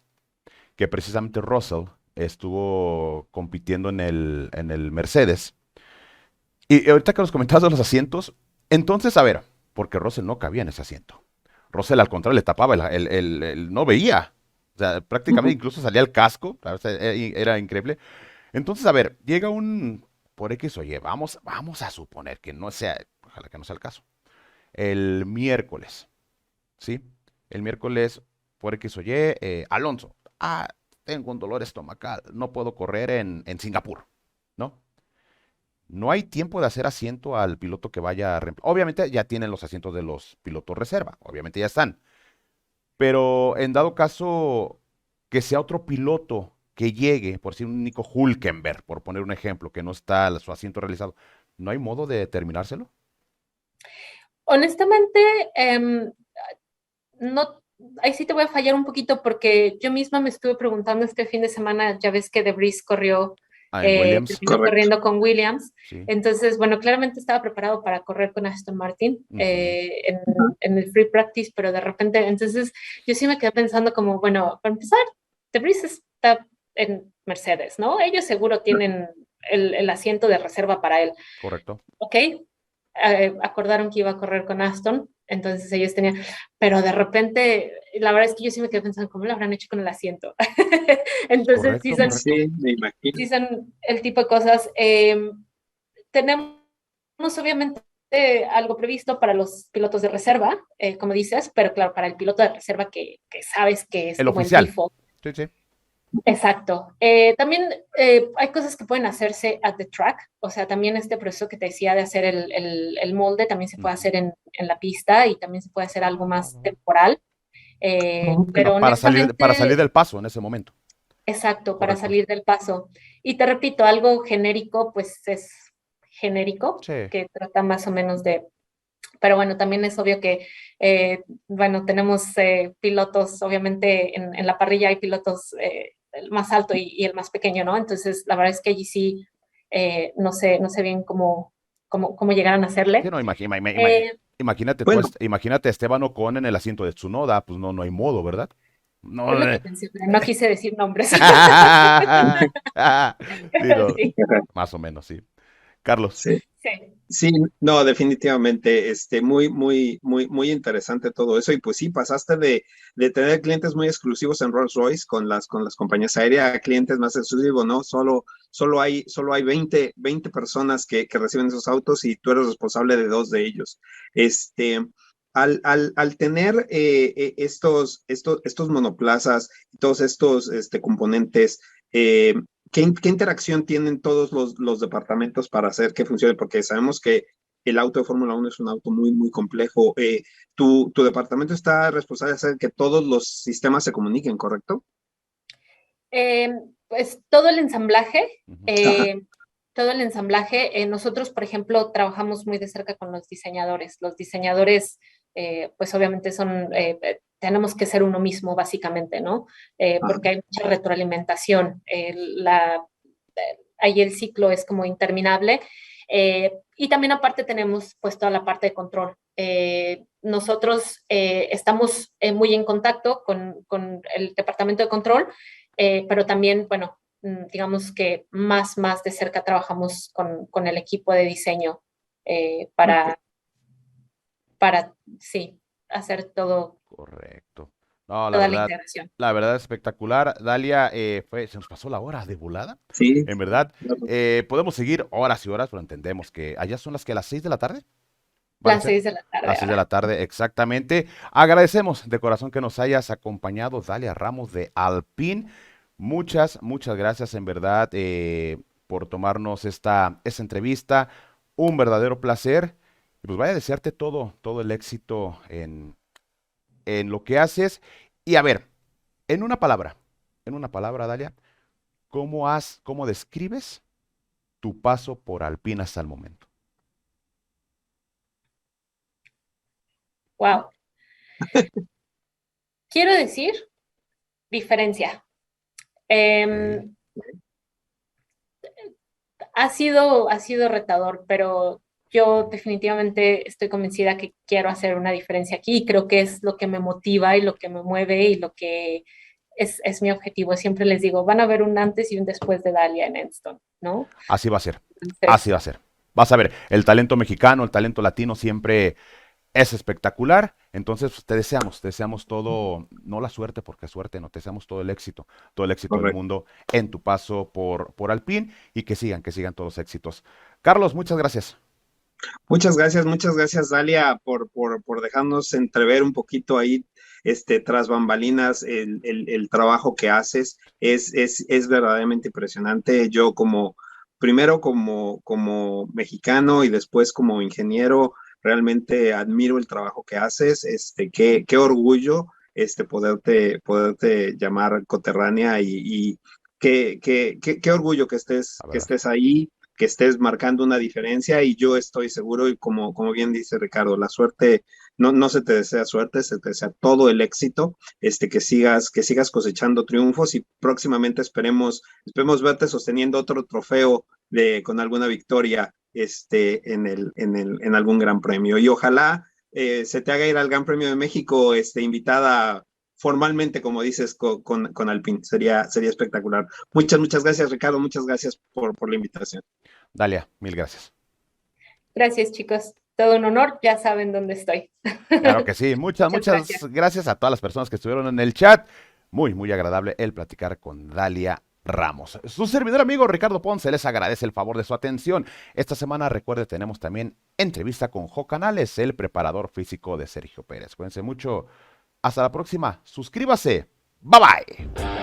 que precisamente Russell estuvo compitiendo en el Mercedes. Y ahorita que nos comentabas de los asientos, entonces, a ver, porque Russell no cabía en ese asiento. Russell al contrario le tapaba, no veía. O sea, prácticamente ujú, incluso salía el casco, o sea, era increíble. Entonces, a ver, llega un, por X, oye, vamos a suponer que no sea, ojalá que no sea el caso, el miércoles, ¿sí? El miércoles, por X o Y, Alonso, tengo un dolor estomacal, no puedo correr en Singapur, ¿no? No hay tiempo de hacer asiento al piloto que vaya a obviamente ya tienen los asientos de los pilotos reserva, obviamente ya están. Pero en dado caso que sea otro piloto que llegue, por decir un Nico Hülkenberg, por poner un ejemplo, que no está su asiento realizado, ¿no hay modo de determinárselo? Honestamente, no, ahí sí te voy a fallar un poquito porque yo misma me estuve preguntando este fin de semana, ya ves que Debris corrió, Ah, en Williams, terminó correcto. corriendo con Williams, sí. entonces, bueno, claramente estaba preparado para correr con Aston Martin Ujú. en el free practice, pero de repente, entonces yo sí me quedé pensando como, bueno, para empezar, Debris está en Mercedes, ¿no? Ellos seguro tienen el asiento de reserva para él. Correcto. Ok, acordaron que iba a correr con Aston, entonces ellos tenían, pero de repente, la verdad es que yo sí me quedé pensando, ¿cómo lo habrán hecho con el asiento? Entonces, Correcto, correcto. Sí, me imagino. sí son el tipo de cosas. Tenemos obviamente algo previsto para los pilotos de reserva, como dices, pero claro, para el piloto de reserva que sabes que es El como el oficial. default. Sí, sí. Exacto. También hay cosas que pueden hacerse at the track, o sea, también este proceso que te decía de hacer el molde también se puede Ujú. hacer en la pista y también se puede hacer algo Va, más va, va. temporal, Ok. pero Para salir honestamente, del paso en ese momento. exacto, para Correcto. salir del paso. Y te repito, algo genérico, pues es genérico, Sí. que trata más o menos de, pero bueno, también es obvio que, bueno, tenemos pilotos, obviamente en la parrilla hay pilotos, el más alto y el más pequeño, ¿no? Entonces, la verdad es que allí sí, no sé bien cómo llegaron a Sí, hacerle. no, Eh, imagínate tú, Bueno, imagínate a Esteban Ocon en el asiento de Tsunoda, pues no, no hay modo, ¿verdad? es No. lo que mencioné, no quise decir nombres. Sí, no, Sí, más o menos, sí. Carlos. sí. sí. Sí, no, definitivamente, muy, muy, muy, muy interesante todo eso. Y pues sí, pasaste de tener clientes muy exclusivos en Rolls-Royce con las compañías aéreas a clientes más exclusivos, ¿no? Solo hay 20 personas que reciben esos autos y tú eres responsable de dos de ellos. Este, al tener estos monoplazas, todos estos componentes, eh, ¿qué interacción tienen todos los departamentos para hacer que funcione? Porque sabemos que el auto de Fórmula 1 es un auto muy, muy complejo. Tu departamento está responsable de hacer que todos los sistemas se comuniquen, ¿correcto? Eh, pues todo el ensamblaje, Ujú. Ajá. nosotros, por ejemplo, trabajamos muy de cerca con los diseñadores. Los diseñadores, pues obviamente tenemos que ser uno mismo, básicamente, ¿no? Ajá. Porque hay mucha retroalimentación. Ahí el ciclo es como interminable. Y también aparte tenemos pues toda la parte de control. Nosotros estamos muy en contacto con el departamento de control, pero también, bueno, digamos que más de cerca trabajamos con el equipo de diseño eh, Ok. para, para, sí, hacer Correcto. No, toda la integración. la verdad espectacular. Dalia, se nos pasó la hora de volada. Sí. En verdad, Claro. podemos seguir horas y horas, pero entendemos que allá son las que las 6 de la tarde, ¿van a Las ser? 6 de la tarde Las 6 de ahora. la tarde, exactamente. Agradecemos de corazón que nos hayas acompañado, Dalia Ramos de Alpine. Muchas gracias en verdad por tomarnos esta entrevista. Un verdadero placer. Y pues vaya a desearte todo el éxito en lo que haces. Y a ver, en una palabra, Dalia, cómo describes tu paso por Alpine hasta el momento? Wow. Quiero decir diferencia. Ok. Ha sido retador, pero yo definitivamente estoy convencida que quiero hacer una diferencia aquí y creo que es lo que me motiva y lo que me mueve y lo que es mi objetivo. Siempre les digo, van a ver un antes y un después de Dalia en Enston, ¿no? Así va a ser. Así Entonces, va a ser. Vas a ver, el talento mexicano, el talento latino siempre es espectacular. Entonces, pues, te deseamos todo, no la suerte, porque suerte no, te deseamos todo el éxito del Correcto. mundo en tu paso por Alpine y que sigan todos los éxitos. Carlos, muchas gracias. Muchas gracias, Dalia, por dejarnos entrever un poquito ahí, tras bambalinas, el trabajo que haces. Es verdaderamente impresionante. Yo primero como mexicano y después como ingeniero, realmente admiro el trabajo que haces. Qué orgullo, poderte llamar coterránea y qué orgullo La que verdad. estés ahí, que estés marcando una diferencia y yo estoy seguro y como bien dice Ricardo, la suerte, no se te desea suerte, se te desea todo el éxito, que sigas cosechando triunfos y próximamente esperemos verte sosteniendo otro trofeo con alguna victoria en algún gran premio y ojalá se te haga ir al Gran Premio de México invitada formalmente, como dices, con Alpine. Sería espectacular. Muchas gracias, Ricardo. Muchas gracias por la invitación. Dalia, mil gracias. gracias, chicos. Todo un honor. Ya saben dónde estoy. Claro que sí. Muchas Muchas gracias. gracias a todas las personas que estuvieron en el chat. Muy agradable el platicar con Dalia Ramos. Su servidor amigo Ricardo Ponce les agradece el favor de su atención. Esta semana, recuerde, tenemos también entrevista con Jo Canales, el preparador físico de Sergio Pérez. Cuídense mucho. Hasta la próxima. Suscríbase. Bye bye.